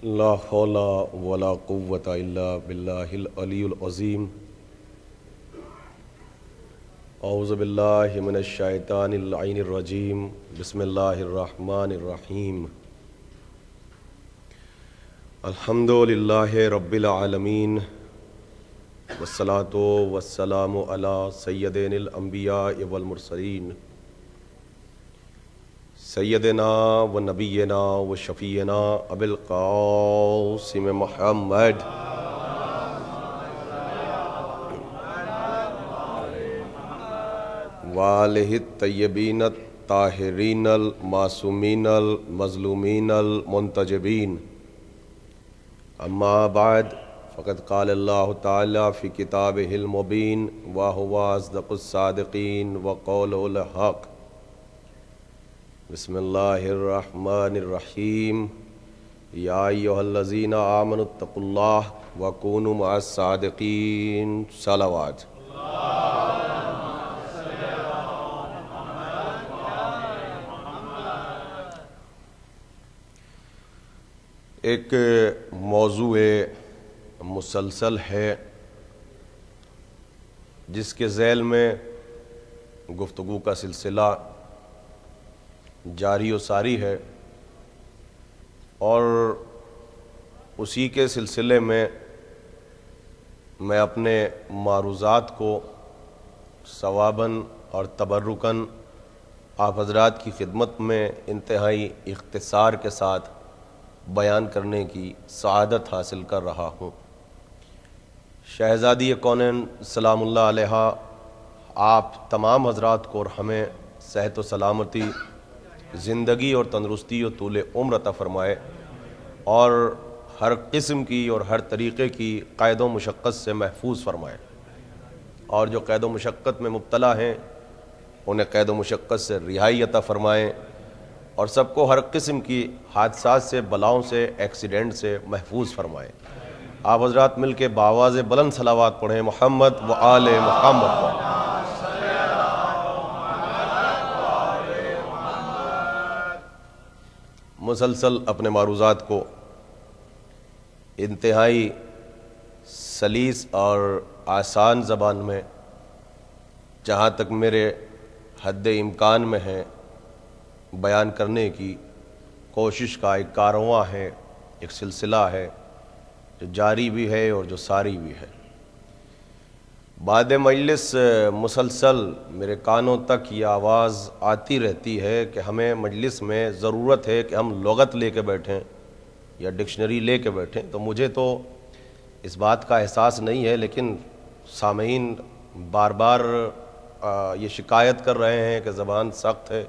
لا حول ولا قوة الا باللہ العلی العظیم۔ اعوذ باللہ من الشیطان اللعین الرجیم۔ بسم اللہ الرحمن الرحیم۔ الحمد للہ رب العالمین، والصلاة والسلام علی سیدنا الانبیاء والمرسلین، سیدنا و نبینا و شفیعنا ابی القاسم محمد وآلہ الطیبین الطاہرین المعصومین المظلومین المنتجبین۔ اما بعد فقد قال اللہ تعالی فی کتابہ المبین وہو اصدق الصادقین وقولہ الحق۔ بسم اللہ الرحمن الرحیم۔ یا ایھا الذین آمنوا اتقوا اللہ وکونوا مع الصادقین۔ صلوات۔ ایک موضوع مسلسل ہے جس کے ذیل میں گفتگو کا سلسلہ جاری و ساری ہے، اور اسی کے سلسلے میں میں اپنے معروضات کو ثواباً اور تبرکاً آپ حضرات کی خدمت میں انتہائی اختصار کے ساتھ بیان کرنے کی سعادت حاصل کر رہا ہوں۔ شہزادی کونین سلام اللہ علیہا آپ تمام حضرات کو اور ہمیں صحت و سلامتی، زندگی اور تندرستی اور طول عمر عطا فرمائے، اور ہر قسم کی اور ہر طریقے کی قید و مشقت سے محفوظ فرمائے، اور جو قید و مشقت میں مبتلا ہیں انہیں قید و مشقت سے رہائی عطا فرمائیں، اور سب کو ہر قسم کی حادثات سے، بلاؤں سے، ایکسیڈنٹ سے محفوظ فرمائیں۔ آپ حضرات مل کے بآواز بلند صلوات پڑھیں، محمد و آل محمد۔ مسلسل اپنے معروضات کو انتہائی سلیس اور آسان زبان میں جہاں تک میرے حد امکان میں ہے بیان کرنے کی کوشش کا ایک کارواں ہے، ایک سلسلہ ہے جو جاری بھی ہے اور جو ساری بھی ہے۔ بعد مجلس مسلسل میرے کانوں تک یہ آواز آتی رہتی ہے کہ ہمیں مجلس میں ضرورت ہے کہ ہم لغت لے کے بیٹھیں یا ڈکشنری لے کے بیٹھیں، تو مجھے تو اس بات کا احساس نہیں ہے، لیکن سامعین بار بار یہ شکایت کر رہے ہیں کہ زبان سخت ہے،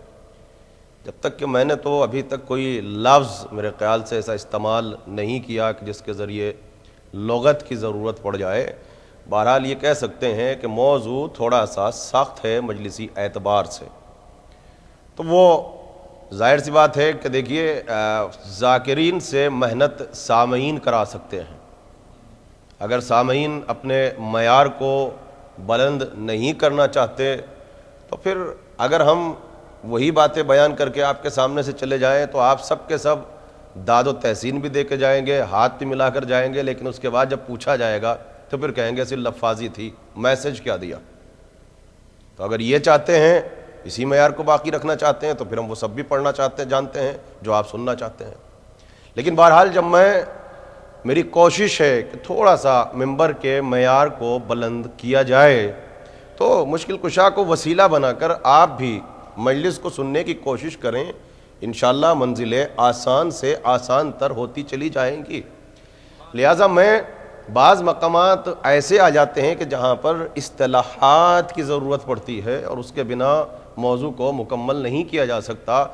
جب تک کہ میں نے تو ابھی تک کوئی لفظ میرے خیال سے ایسا استعمال نہیں کیا کہ جس کے ذریعے لغت کی ضرورت پڑ جائے۔ بہرحال یہ کہہ سکتے ہیں کہ موضوع تھوڑا سا سخت ہے مجلسی اعتبار سے، تو وہ ظاہر سی بات ہے کہ دیکھیے ذاکرین سے محنت سامعین کرا سکتے ہیں۔ اگر سامعین اپنے معیار کو بلند نہیں کرنا چاہتے تو پھر اگر ہم وہی باتیں بیان کر کے آپ کے سامنے سے چلے جائیں تو آپ سب کے سب داد و تحسین بھی دے کے جائیں گے، ہاتھ بھی ملا کر جائیں گے، لیکن اس کے بعد جب پوچھا جائے گا تو پھر کہیں گے صرف لفاظی تھی، میسج کیا دیا۔ تو اگر یہ چاہتے ہیں، اسی معیار کو باقی رکھنا چاہتے ہیں، تو پھر ہم وہ سب بھی پڑھنا چاہتے ہیں، جانتے ہیں جو آپ سننا چاہتے ہیں۔ لیکن بہرحال جب میری کوشش ہے کہ تھوڑا سا ممبر کے معیار کو بلند کیا جائے، تو مشکل کشا کو وسیلہ بنا کر آپ بھی مجلس کو سننے کی کوشش کریں، انشاءاللہ منزلیں آسان سے آسان تر ہوتی چلی جائیں گی۔ لہٰذا میں بعض مقامات ایسے آ جاتے ہیں کہ جہاں پر اصطلاحات کی ضرورت پڑتی ہے اور اس کے بنا موضوع کو مکمل نہیں کیا جا سکتا،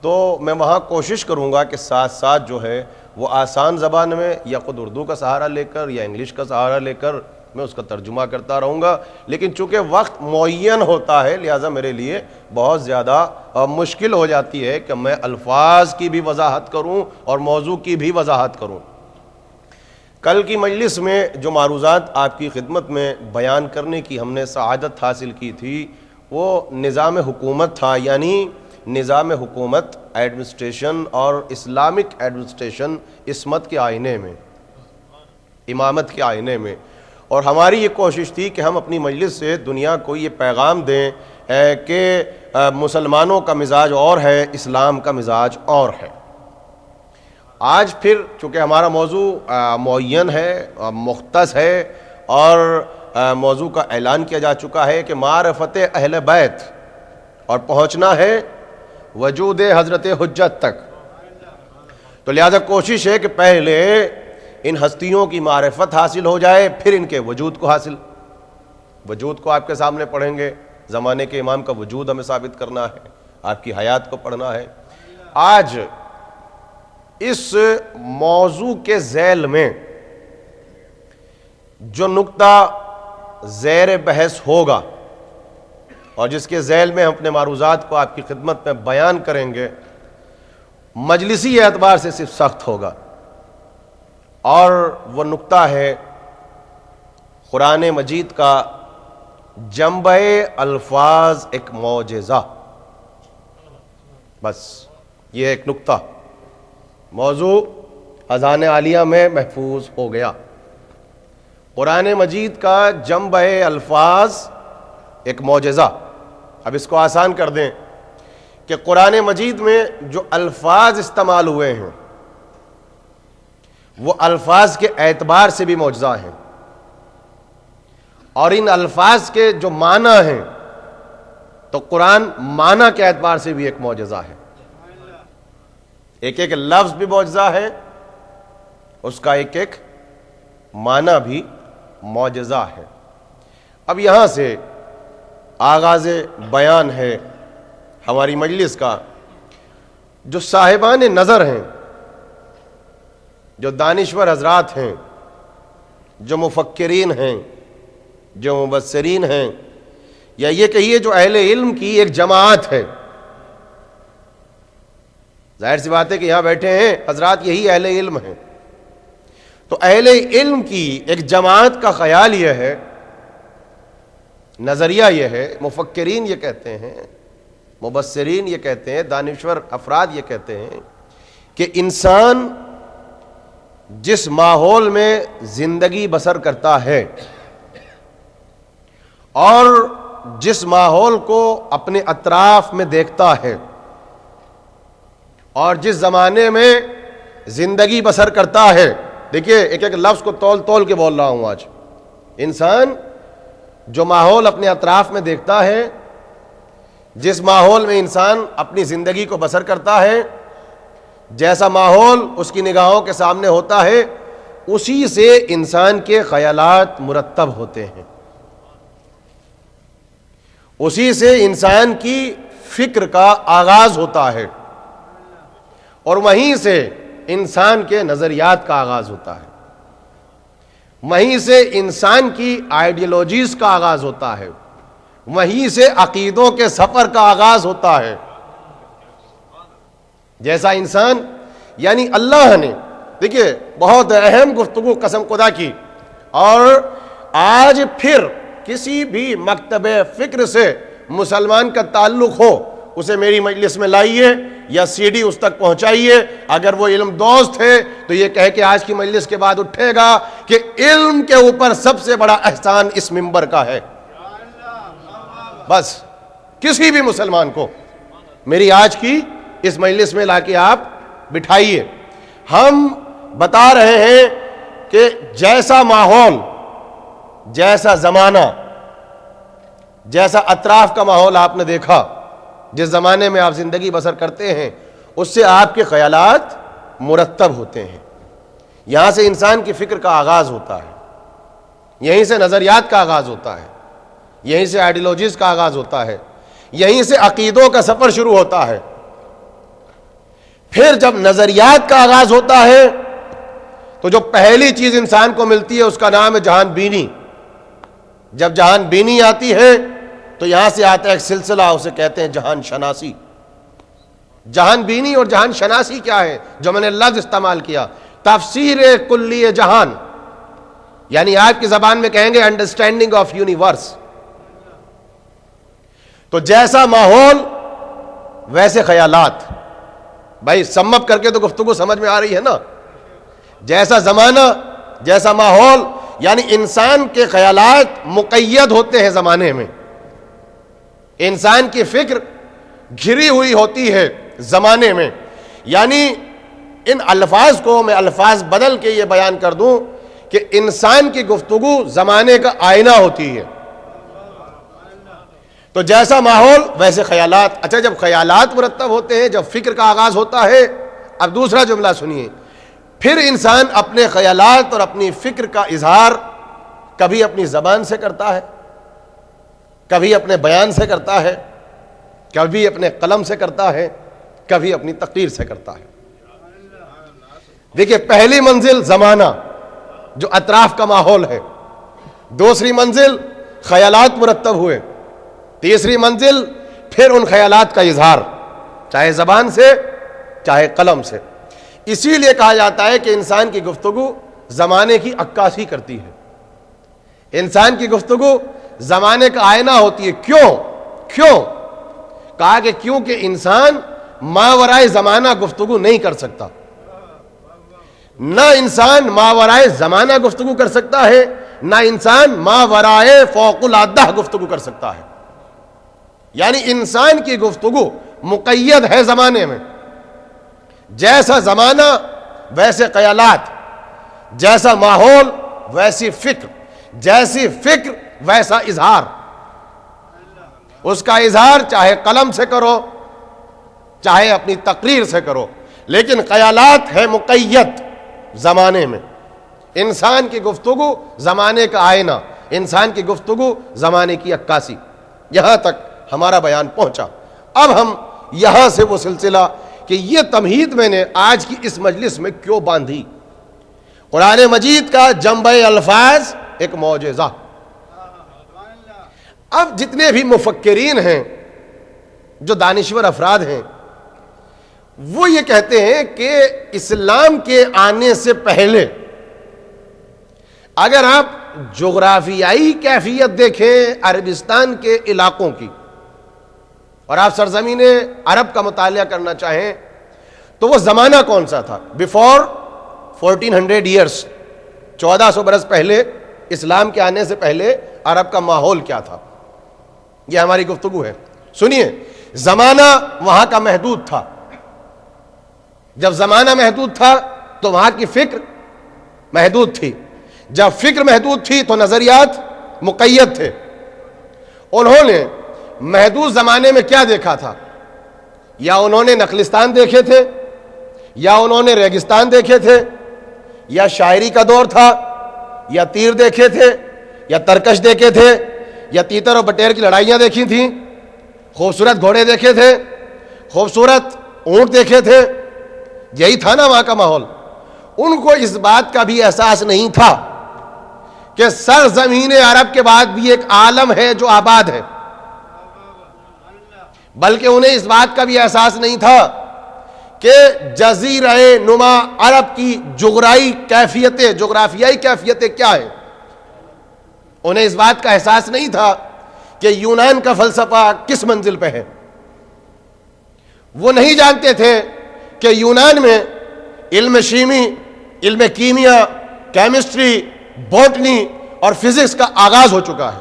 تو میں وہاں کوشش کروں گا کہ ساتھ ساتھ جو ہے وہ آسان زبان میں یا خود اردو کا سہارا لے کر یا انگلش کا سہارا لے کر میں اس کا ترجمہ کرتا رہوں گا، لیکن چونکہ وقت معین ہوتا ہے لہٰذا میرے لیے بہت زیادہ مشکل ہو جاتی ہے کہ میں الفاظ کی بھی وضاحت کروں اور موضوع کی بھی وضاحت کروں۔ کل کی مجلس میں جو معروضات آپ کی خدمت میں بیان کرنے کی ہم نے سعادت حاصل کی تھی وہ نظام حکومت تھا، یعنی نظام حکومت، ایڈمنسٹریشن اور اسلامک ایڈمنسٹریشن عصمت کے آئینے میں، امامت کے آئینے میں. اور ہماری یہ کوشش تھی کہ ہم اپنی مجلس سے دنیا کو یہ پیغام دیں کہ مسلمانوں کا مزاج اور ہے، اسلام کا مزاج اور ہے. آج پھر چونکہ ہمارا موضوع معین ہے، مختص ہے، اور موضوع کا اعلان کیا جا چکا ہے کہ معرفت اہل بیت، اور پہنچنا ہے وجود حضرت حجت تک. تو لہذا کوشش ہے کہ پہلے ان ہستیوں کی معرفت حاصل ہو جائے، پھر ان کے وجود کو وجود کو آپ کے سامنے پڑھیں گے. زمانے کے امام کا وجود ہمیں ثابت کرنا ہے، آپ کی حیات کو پڑھنا ہے. آج اس موضوع کے ذیل میں جو نقطہ زیر بحث ہوگا اور جس کے ذیل میں ہم اپنے معروضات کو آپ کی خدمت میں بیان کریں گے، مجلسی اعتبار سے صرف سخت ہوگا، اور وہ نقطہ ہے قرآن مجید کا جنبہ الفاظ ایک معجزہ. بس یہ ایک نقطہ موضوع اذان عالیہ میں محفوظ ہو گیا. قرآن مجید کا جنبہ الفاظ ایک معجزہ. اب اس کو آسان کر دیں کہ قرآن مجید میں جو الفاظ استعمال ہوئے ہیں وہ الفاظ کے اعتبار سے بھی معجزہ ہیں، اور ان الفاظ کے جو معنی ہیں تو قرآن معنی کے اعتبار سے بھی ایک معجزہ ہے. ایک ایک لفظ بھی معجزہ ہے، اس کا ایک ایک معنی بھی معجزہ ہے. اب یہاں سے آغاز بیان ہے ہماری مجلس کا. جو صاحبان نظر ہیں، جو دانشور حضرات ہیں، جو مفکرین ہیں، جو مبصرین ہیں، یا یہ کہیے جو اہل علم کی ایک جماعت ہے. ظاہر سی بات ہے کہ یہاں بیٹھے ہیں حضرات، یہی اہل علم ہیں. تو اہل علم کی ایک جماعت کا خیال یہ ہے، نظریہ یہ ہے، مفکرین یہ کہتے ہیں، مبصرین یہ کہتے ہیں، دانشور افراد یہ کہتے ہیں کہ انسان جس ماحول میں زندگی بسر کرتا ہے اور جس ماحول کو اپنے اطراف میں دیکھتا ہے اور جس زمانے میں زندگی بسر کرتا ہے، دیکھیے ایک ایک لفظ کو تول تول کے بول رہا ہوں آج. انسان جو ماحول اپنے اطراف میں دیکھتا ہے، جس ماحول میں انسان اپنی زندگی کو بسر کرتا ہے، جیسا ماحول اس کی نگاہوں کے سامنے ہوتا ہے، اسی سے انسان کے خیالات مرتب ہوتے ہیں، اسی سے انسان کی فکر کا آغاز ہوتا ہے، اور وہیں سے انسان کے نظریات کا آغاز ہوتا ہے، وہیں سے انسان کی آئیڈیالوجیز کا آغاز ہوتا ہے، وہیں سے عقیدوں کے سفر کا آغاز ہوتا ہے. جیسا انسان، یعنی اللہ نے، دیکھیے بہت اہم گفتگو قسم خدا کی، اور آج پھر کسی بھی مکتب فکر سے مسلمان کا تعلق ہو اسے میری مجلس میں لائیے یا سی ڈی اس تک پہنچائیے. اگر وہ علم دوست ہے تو یہ کہہ کے آج کی مجلس کے بعد اٹھے گا کہ علم کے اوپر سب سے بڑا احسان اس منبر کا ہے. بس کسی بھی مسلمان کو میری آج کی اس مجلس میں لا کے آپ بٹھائیے. ہم بتا رہے ہیں کہ جیسا ماحول، جیسا زمانہ، جیسا اطراف کا ماحول آپ نے دیکھا، جس زمانے میں آپ زندگی بسر کرتے ہیں، اس سے آپ کے خیالات مرتب ہوتے ہیں. یہاں سے انسان کی فکر کا آغاز ہوتا ہے، یہیں سے نظریات کا آغاز ہوتا ہے، یہیں سے آئیڈیالوجیز کا آغاز ہوتا ہے، یہیں سے عقیدوں کا سفر شروع ہوتا ہے. پھر جب نظریات کا آغاز ہوتا ہے تو جو پہلی چیز انسان کو ملتی ہے اس کا نام ہے جہان بینی. جب جہان بینی آتی ہے تو یہاں سے آتا ہے ایک سلسلہ، اسے کہتے ہیں جہان شناسی. جہان بینی اور جہان شناسی کیا ہے؟ جو میں نے لفظ استعمال کیا، تفسیر کلی جہان، یعنی آپ کی زبان میں کہیں گے انڈرسٹینڈنگ آف یونیورس. تو جیسا ماحول ویسے خیالات. بھائی سم اپ کر کے تو گفتگو سمجھ میں آ رہی ہے نا. جیسا زمانہ جیسا ماحول، یعنی انسان کے خیالات مقید ہوتے ہیں زمانے میں، انسان کی فکر گھری ہوئی ہوتی ہے زمانے میں. یعنی ان الفاظ کو میں الفاظ بدل کے یہ بیان کر دوں کہ انسان کی گفتگو زمانے کا آئینہ ہوتی ہے. تو جیسا ماحول ویسے خیالات. اچھا، جب خیالات مرتب ہوتے ہیں، جب فکر کا آغاز ہوتا ہے، اب دوسرا جملہ سنیے، پھر انسان اپنے خیالات اور اپنی فکر کا اظہار کبھی اپنی زبان سے کرتا ہے، کبھی اپنے بیان سے کرتا ہے، کبھی اپنے قلم سے کرتا ہے، کبھی اپنی تقریر سے کرتا ہے. دیکھیے، پہلی منزل زمانہ جو اطراف کا ماحول ہے، دوسری منزل خیالات مرتب ہوئے، تیسری منزل پھر ان خیالات کا اظہار، چاہے زبان سے چاہے قلم سے. اسی لیے کہا جاتا ہے کہ انسان کی گفتگو زمانے کی عکاسی کرتی ہے، انسان کی گفتگو زمانے کا آئینہ ہوتی ہے. کیوں؟ کہا کہ کیونکہ انسان ماورائے زمانہ گفتگو نہیں کر سکتا. نہ انسان ماورائے زمانہ گفتگو کر سکتا ہے، نہ انسان ماورائے فوق العادہ گفتگو کر سکتا ہے. یعنی انسان کی گفتگو مقید ہے زمانے میں. جیسا زمانہ ویسے خیالات، جیسا ماحول ویسی فکر، جیسی فکر ویسا اظہار. اس کا اظہار چاہے قلم سے کرو چاہے اپنی تقریر سے کرو، لیکن خیالات ہے مقید زمانے میں. انسان کی گفتگو زمانے کا آئینہ، انسان کی گفتگو زمانے کی عکاسی. یہاں تک ہمارا بیان پہنچا. اب ہم یہاں سے وہ سلسلہ کہ یہ تمہید میں نے آج کی اس مجلس میں کیوں باندھی. قرآن مجید کا جمع الفاظ ایک معجزہ. اب جتنے بھی مفکرین ہیں، جو دانشور افراد ہیں، وہ یہ کہتے ہیں کہ اسلام کے آنے سے پہلے اگر آپ جغرافیائی کیفیت دیکھیں عربستان کے علاقوں کی، اور آپ سرزمین عرب کا مطالعہ کرنا چاہیں، تو وہ زمانہ کون سا تھا بیفور 1400 ایئرس، 1400 برس پہلے، اسلام کے آنے سے پہلے عرب کا ماحول کیا تھا. یہ ہماری گفتگو ہے. سنیے، زمانہ وہاں کا محدود تھا. جب زمانہ محدود تھا تو وہاں کی فکر محدود تھی. جب فکر محدود تھی تو نظریات مقید تھے. انہوں نے محدود زمانے میں کیا دیکھا تھا؟ یا انہوں نے نخلستان دیکھے تھے، یا انہوں نے ریگستان دیکھے تھے، یا شاعری کا دور تھا، یا تیر دیکھے تھے، یا ترکش دیکھے تھے، یا تیتر اور بٹیر کی لڑائیاں دیکھی تھیں، خوبصورت گھوڑے دیکھے تھے، خوبصورت اونٹ دیکھے تھے. یہی تھا نا وہاں کا ماحول. ان کو اس بات کا بھی احساس نہیں تھا کہ سرزمین عرب کے بعد بھی ایک عالم ہے جو آباد ہے، بلکہ انہیں اس بات کا بھی احساس نہیں تھا کہ جزیرہ نما عرب کی جغرافیائی کیفیتیں کیا ہیں. انہیں اس بات کا احساس نہیں تھا کہ یونان کا فلسفہ کس منزل پہ ہے. وہ نہیں جانتے تھے کہ یونان میں علم شیمی، علم کیمیا، کیمسٹری، بوٹنی اور فزکس کا آغاز ہو چکا ہے.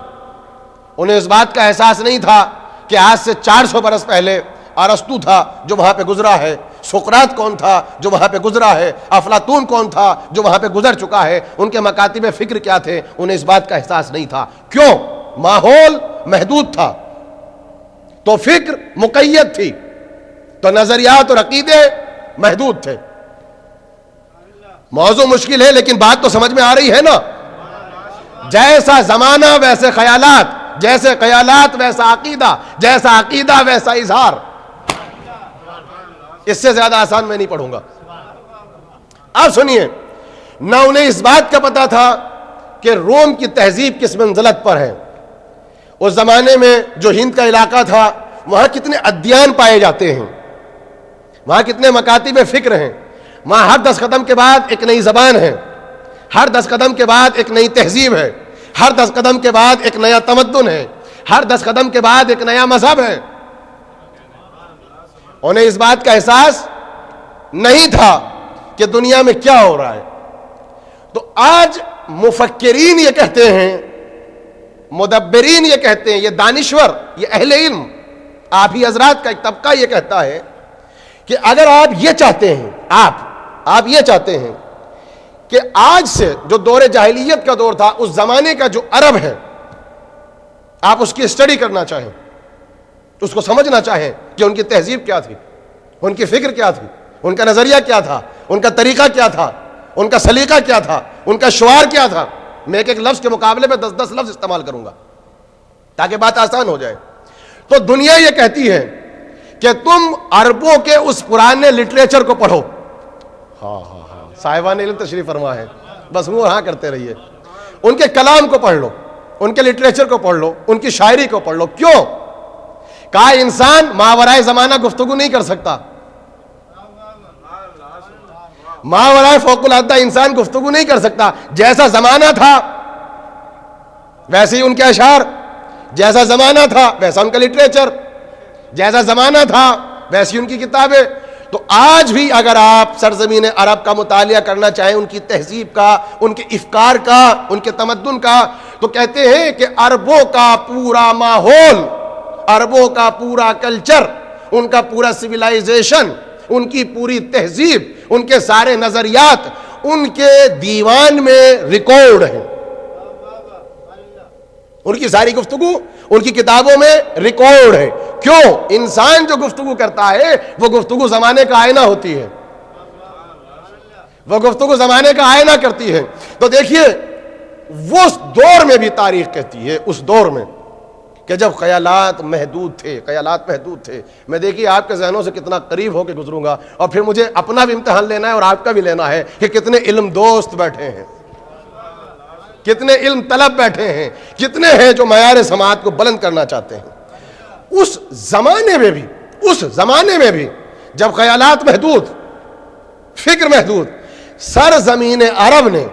انہیں اس بات کا احساس نہیں تھا کہ آج سے 400 برس پہلے ارسطو تھا جو وہاں پہ گزرا ہے، سقراط کون تھا جو وہاں پہ گزرا ہے، افلاطون کون تھا جو وہاں پہ گزر چکا ہے، ان کے مکاتب فکر کیا تھے. انہیں اس بات کا احساس نہیں تھا. کیوں؟ ماحول محدود تھا تو فکر مقید تھی، تو نظریات اور عقیدے محدود تھے. موضوع مشکل ہے لیکن بات تو سمجھ میں آ رہی ہے نا. جیسا زمانہ ویسے خیالات، جیسے خیالات ویسا عقیدہ، جیسا عقیدہ ویسا اظہار. اس سے زیادہ آسان میں نہیں پڑھوں گا. اب سنیے، نہ انہیں اس بات کا پتا تھا کہ روم کی تہذیب کس منزلت پر ہے. اس زمانے میں جو ہند کا علاقہ تھا وہاں کتنے ادیان پائے جاتے ہیں، وہاں کتنے مکاتب فکر ہیں. وہاں ہر 10 قدم کے بعد ایک نئی زبان ہے، ہر 10 قدم کے بعد ایک نئی تہذیب ہے، ہر 10 قدم کے بعد ایک نیا تمدن ہے، ہر 10 قدم کے بعد ایک نیا مذہب ہے. انہیں اس بات کا احساس نہیں تھا کہ دنیا میں کیا ہو رہا ہے. تو آج مفکرین یہ کہتے ہیں، مدبرین یہ کہتے ہیں، یہ دانشور، یہ اہل علم، آپ ہی حضرات کا ایک طبقہ یہ کہتا ہے کہ اگر آپ یہ چاہتے ہیں، آپ یہ چاہتے ہیں کہ آج سے جو دور جاہلیت کا دور تھا، اس زمانے کا جو عرب ہے، آپ اس کی اسٹڈی کرنا چاہیں، اس کو سمجھنا چاہیں کہ ان کی تہذیب کیا تھی، ان کی فکر کیا تھی، ان کا نظریہ کیا تھا، ان کا طریقہ کیا تھا، ان کا سلیقہ کیا تھا، ان کا شعار کیا تھا. میں ایک لفظ کے مقابلے میں 10 لفظ استعمال کروں گا تاکہ بات آسان ہو جائے. تو دنیا یہ کہتی ہے کہ تم عربوں کے اس پرانے لٹریچر کو پڑھو. ہاں صاحبان علم تشریف فرما ہے، بس وہ ہاں کرتے رہیے. ان کے کلام کو پڑھ لو، ان کے لٹریچر کو پڑھ لو، ان کی شاعری کو پڑھ لو. کیوں؟ کہا انسان ماورائے زمانہ گفتگو نہیں کر سکتا، ماورائے فوق العادہ انسان گفتگو نہیں کر سکتا. جیسا زمانہ تھا ویسے ہی ان کے اشعار، جیسا زمانہ تھا ویسا ان کا لٹریچر، جیسا زمانہ تھا ویسی ان کی کتابیں. تو آج بھی اگر آپ سرزمین عرب کا مطالعہ کرنا چاہیں، ان کی تہذیب کا، ان کے افکار کا، ان کے تمدن کا، تو کہتے ہیں کہ عربوں کا پورا ماحول، عربوں کا پورا کلچر، ان کا پورا سویلائزیشن، ان کی پوری تہذیب، ان کے سارے نظریات ان کے دیوان میں ریکارڈ ہیں. ان کی ساری گفتگو ان کی کتابوں میں ریکارڈ ہے. کیوں؟ انسان جو گفتگو کرتا ہے وہ گفتگو زمانے کا آئینہ ہوتی ہے، وہ گفتگو زمانے کا آئینہ کرتی ہے. تو دیکھیے وہ اس دور میں بھی تاریخ کہتی ہے، اس دور میں کہ جب خیالات محدود تھے. میں دیکھیے آپ کے ذہنوں سے کتنا قریب ہو کے گزروں گا، اور پھر مجھے اپنا بھی امتحان لینا ہے اور آپ کا بھی لینا ہے کہ کتنے علم دوست بیٹھے ہیں، کتنے علم طلب بیٹھے ہیں، کتنے ہیں جو معیار سماعت کو بلند کرنا چاہتے ہیں. اس زمانے میں بھی جب خیالات محدود، فکر محدود، سرزمین عرب نے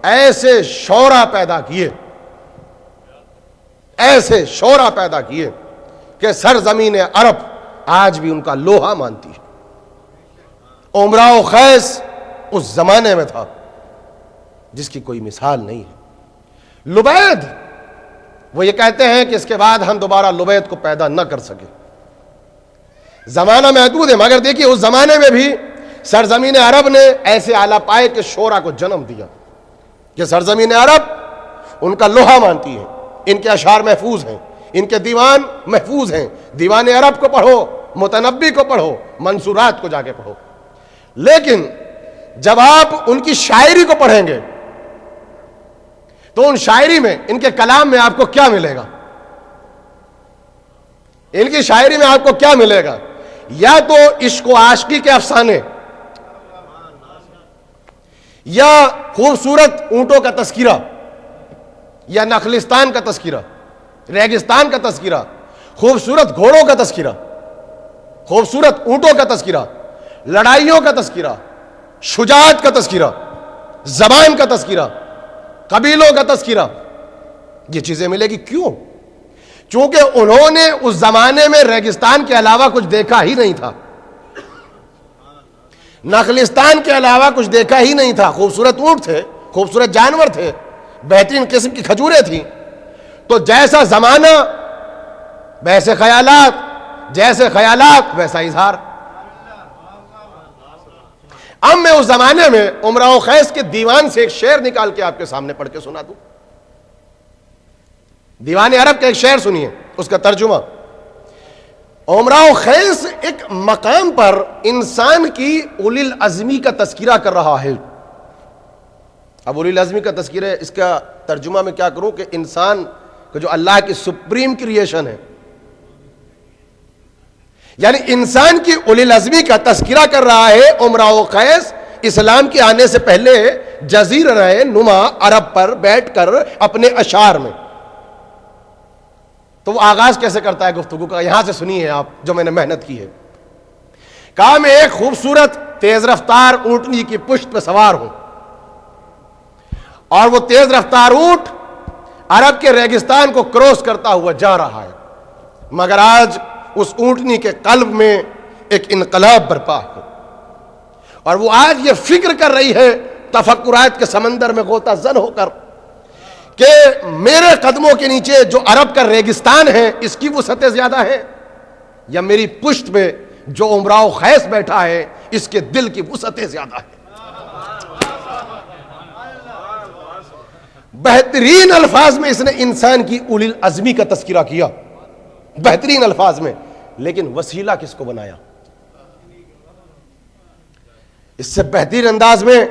ایسے شعراء پیدا کیے کہ سرزمین عرب آج بھی ان کا لوہا مانتی ہے. امراء و خیس اس زمانے میں تھا جس کی کوئی مثال نہیں ہے. لبید، وہ یہ کہتے ہیں کہ اس کے بعد ہم دوبارہ لبید کو پیدا نہ کر سکے. زمانہ محدود ہے، مگر دیکھیے اس زمانے میں بھی سرزمین عرب نے ایسے اعلیٰ پائے کے شعراء کو جنم دیا کہ سرزمین عرب ان کا لوہا مانتی ہے. ان کے اشعار محفوظ ہیں، ان کے دیوان محفوظ ہیں. دیوان عرب کو پڑھو، متنبی کو پڑھو، منصورات کو جا کے پڑھو. لیکن جب آپ ان کی شاعری کو پڑھیں گے تو ان شاعری میں، ان کے کلام میں آپ کو کیا ملے گا؟ ان کی شاعری میں آپ کو کیا ملے گا؟ یا تو عشق و عاشقی کے افسانے، یا خوبصورت اونٹوں کا تذکرہ، یا نخلستان کا تذکرہ، ریگستان کا تذکرہ، خوبصورت گھوڑوں کا تذکرہ، خوبصورت اونٹوں کا تذکرہ، لڑائیوں کا تذکرہ، شجاعت کا تذکرہ، زبان کا تذکرہ، قبیلوں کا تذکرہ. یہ چیزیں ملے گی. کیوں؟ چونکہ انہوں نے اس زمانے میں ریگستان کے علاوہ کچھ دیکھا ہی نہیں تھا، نخلستان کے علاوہ کچھ دیکھا ہی نہیں تھا. خوبصورت اونٹ تھے، خوبصورت جانور تھے، بہترین قسم کی کھجوریں تھیں. تو جیسا زمانہ ویسے خیالات، جیسے خیالات ویسا اظہار. اب میں اس زمانے میں امراء و خیس کے دیوان سے ایک شعر نکال کے آپ کے سامنے پڑھ کے سنا دوں. دیوان عرب کا ایک شعر سنیے، اس کا ترجمہ. امراء و خیس ایک مقام پر انسان کی اولی العزمی کا تذکرہ کر رہا ہے. اب اولی العزمی کا تذکرہ، اس کا ترجمہ میں کیا کروں کہ انسان کو جو اللہ کی سپریم کریشن ہے، یعنی انسان کی اولی العزمی کا تذکرہ کر رہا ہے امراء و خیس. اسلام کے آنے سے پہلے جزیرہ نما عرب پر بیٹھ کر اپنے اشعار میں. تو وہ آغاز کیسے کرتا ہے گفتگو کا؟ یہاں سے سنیے آپ، جو میں نے محنت کی ہے. کہا میں ایک خوبصورت تیز رفتار اونٹنی کی پشت پہ سوار ہوں، اور وہ تیز رفتار اونٹ عرب کے ریگستان کو کراس کرتا ہوا جا رہا ہے. مگر آج اس اونٹنی کے قلب میں ایک انقلاب برپا ہو. اور وہ آج یہ فکر کر رہی ہے تفکرات کے سمندر میں غوطہ زن ہو کر کہ میرے قدموں کے نیچے جو عرب کا ریگستان ہے اس کی وسعتیں زیادہ ہیں، یا میری پشت پہ جو امراؤ خیس بیٹھا ہے اس کے دل کی وسعتیں زیادہ ہیں. بہترین الفاظ میں اس نے انسان کی اولی العزمی کا تذکرہ کیا، بہترین الفاظ میں، لیکن وسیلہ کس کو بنایا؟ اس سے بہترین انداز میں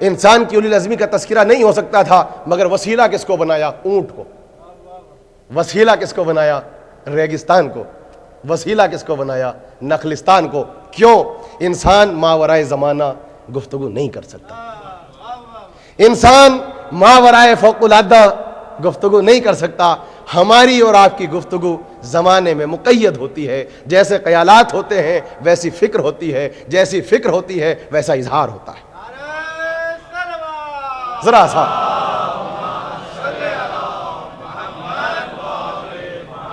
انسان کی اولی العزمی کا تذکرہ نہیں ہو سکتا تھا، مگر وسیلہ کس کو بنایا؟ اونٹ کو. وسیلہ کس کو بنایا؟ ریگستان کو. وسیلہ کس کو بنایا؟ نخلستان کو. کیوں؟ انسان ماورائے زمانہ گفتگو نہیں کر سکتا، انسان ماورائے فوق العادہ گفتگو نہیں کر سکتا. ہماری اور آپ کی گفتگو زمانے میں مقید ہوتی ہے. جیسے خیالات ہوتے ہیں ویسی فکر ہوتی ہے، جیسی فکر ہوتی ہے ویسا اظہار ہوتا ہے. ذرا سا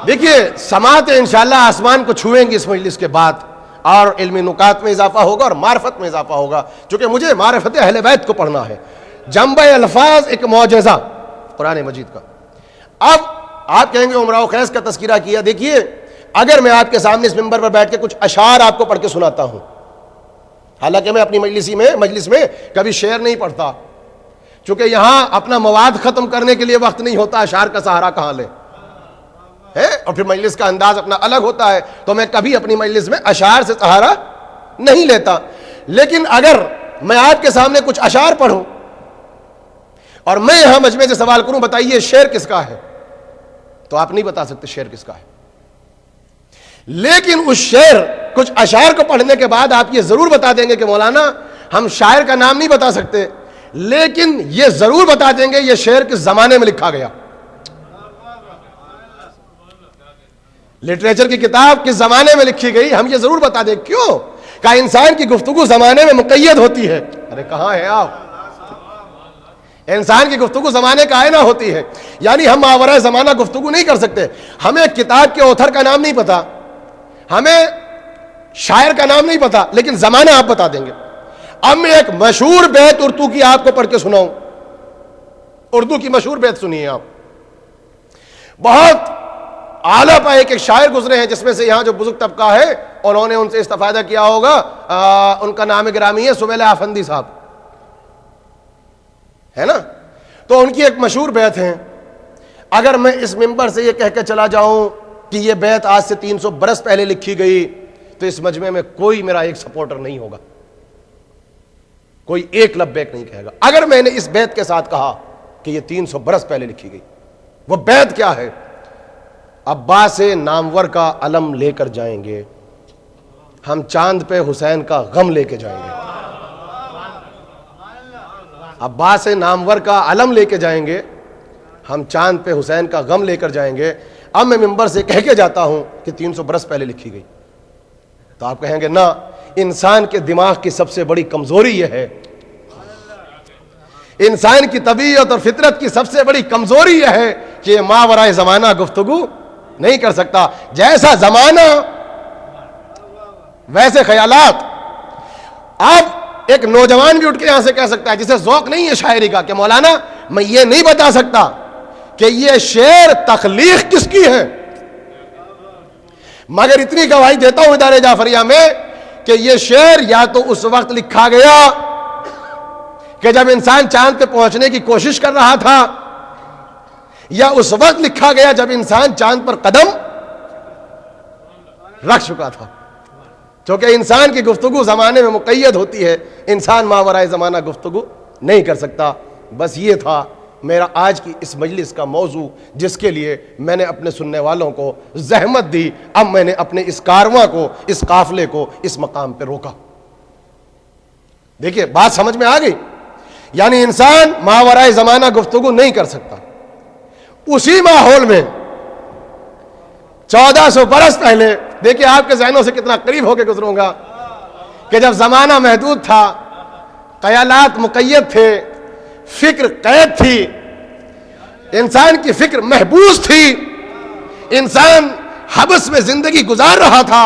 دیکھیے، سماعت انشاءاللہ آسمان کو چھوئیں گے اس مجلس کے بعد، اور علمی نکات میں اضافہ ہوگا اور معرفت میں اضافہ ہوگا، چونکہ مجھے معرفت اہل بیت کو پڑھنا ہے. جنبہ الفاظ ایک معجزہ قرآن مجید کا. اب آپ کہیں گے امراء و خیز کا تذکرہ کیا. دیکھیے، اگر میں آپ کے سامنے اس منبر پر بیٹھ کے کچھ اشعار آپ کو پڑھ کے سناتا ہوں، حالانکہ میں اپنی مجلس میں کبھی شعر نہیں پڑھتا، چونکہ یہاں اپنا مواد ختم کرنے کے لیے وقت نہیں ہوتا، اشعار کا سہارا کہاں لیں ہے، اور پھر مجلس کا انداز اپنا الگ ہوتا ہے، تو میں کبھی اپنی مجلس میں اشعار سے سہارا نہیں لیتا. لیکن اگر میں آپ کے سامنے کچھ اشعار پڑھوں اور میں یہاں مجمع سے سوال کروں بتائیے شعر کس کا ہے، تو آپ نہیں بتا سکتے شعر کس کا ہے. لیکن اس شعر کچھ اشعار کو پڑھنے کے بعد آپ یہ ضرور بتا دیں گے کہ مولانا ہم شاعر کا نام نہیں بتا سکتے، لیکن یہ ضرور بتا دیں گے یہ شعر کس زمانے میں لکھا گیا. لٹریچر کی کتاب کس زمانے میں لکھی گئی ہم یہ ضرور بتا دیں. کیوں؟ کہ انسان کی گفتگو زمانے میں مقید ہوتی ہے. ارے کہاں ہے آپ؟ انسان کی گفتگو زمانے کا آئینہ ہوتی ہے، یعنی ہم ماورائے زمانہ گفتگو نہیں کر سکتے. ہمیں کتاب کے اوتھر کا نام نہیں پتا، ہمیں شاعر کا نام نہیں پتا، لیکن زمانہ آپ بتا دیں گے. اب میں ایک مشہور بیت اردو کی آپ کو پڑھ کے سناؤں. اردو کی مشہور بیت سنیے آپ. بہت اعلیٰ پائے ایک شاعر گزرے ہیں جس میں سے یہاں جو بزرگ طبقہ ہے انہوں نے ان سے استفادہ کیا ہوگا. ان کا نام گرامی ہے سمیل آفندی صاحب، ہے نا. تو ان کی ایک مشہور بیت ہے. اگر میں اس منبر سے یہ کہہ کے چلا جاؤں کہ یہ بیت آج سے 300 برس پہلے لکھی گئی تو اس مجمع میں کوئی میرا ایک سپورٹر نہیں ہوگا، کوئی ایک لبیک نہیں کہے گا. اگر میں نے اس بیت کے ساتھ کہا کہ یہ 300 برس پہلے لکھی گئی، وہ بیت کیا ہے؟ عباس نامور کا علم لے کر جائیں گے ہم، چاند پہ حسین کا غم لے کے جائیں گے. عباس نامور کا علم لے کے جائیں گے ہم، چاند پہ حسین کا غم لے کر جائیں گے. اب میں منبر سے کہہ کے جاتا ہوں کہ 300 برس پہلے لکھی گئی، تو آپ کہیں گے نہ، انسان کے دماغ کی سب سے بڑی کمزوری یہ ہے، انسان کی طبیعت اور فطرت کی سب سے بڑی کمزوری یہ ہے کہ یہ ماورائے زمانہ گفتگو نہیں کر سکتا. جیسا زمانہ ویسے خیالات. اب ایک نوجوان بھی اٹھ کے یہاں سے کہہ سکتا ہے جسے ذوق نہیں ہے شاعری کا کہ مولانا میں یہ نہیں بتا سکتا کہ یہ شعر تخلیق کس کی ہے، مگر اتنی گواہی دیتا ہوں ادارے جعفریہ میں کہ یہ شعر یا تو اس وقت لکھا گیا کہ جب انسان چاند پہ پہنچنے کی کوشش کر رہا تھا، یا اس وقت لکھا گیا جب انسان چاند پر قدم رکھ چکا تھا. چونکہ انسان کی گفتگو زمانے میں مقید ہوتی ہے، انسان ماورائے زمانہ گفتگو نہیں کر سکتا. بس یہ تھا میرا آج کی اس مجلس کا موضوع، جس کے لیے میں نے اپنے سننے والوں کو زحمت دی. اب میں نے اپنے اس کارواں کو، اس قافلے کو اس مقام پہ روکا. دیکھیے بات سمجھ میں آ گئی. یعنی انسان ماورائے زمانہ گفتگو نہیں کر سکتا. اسی ماحول میں 1400 برس پہلے، دیکھیے آپ کے ذہنوں سے کتنا قریب ہو کے گزروں گا، کہ جب زمانہ محدود تھا، خیالات مقید تھے، فکر قید تھی، انسان کی فکر محبوس تھی، انسان حبس میں زندگی گزار رہا تھا،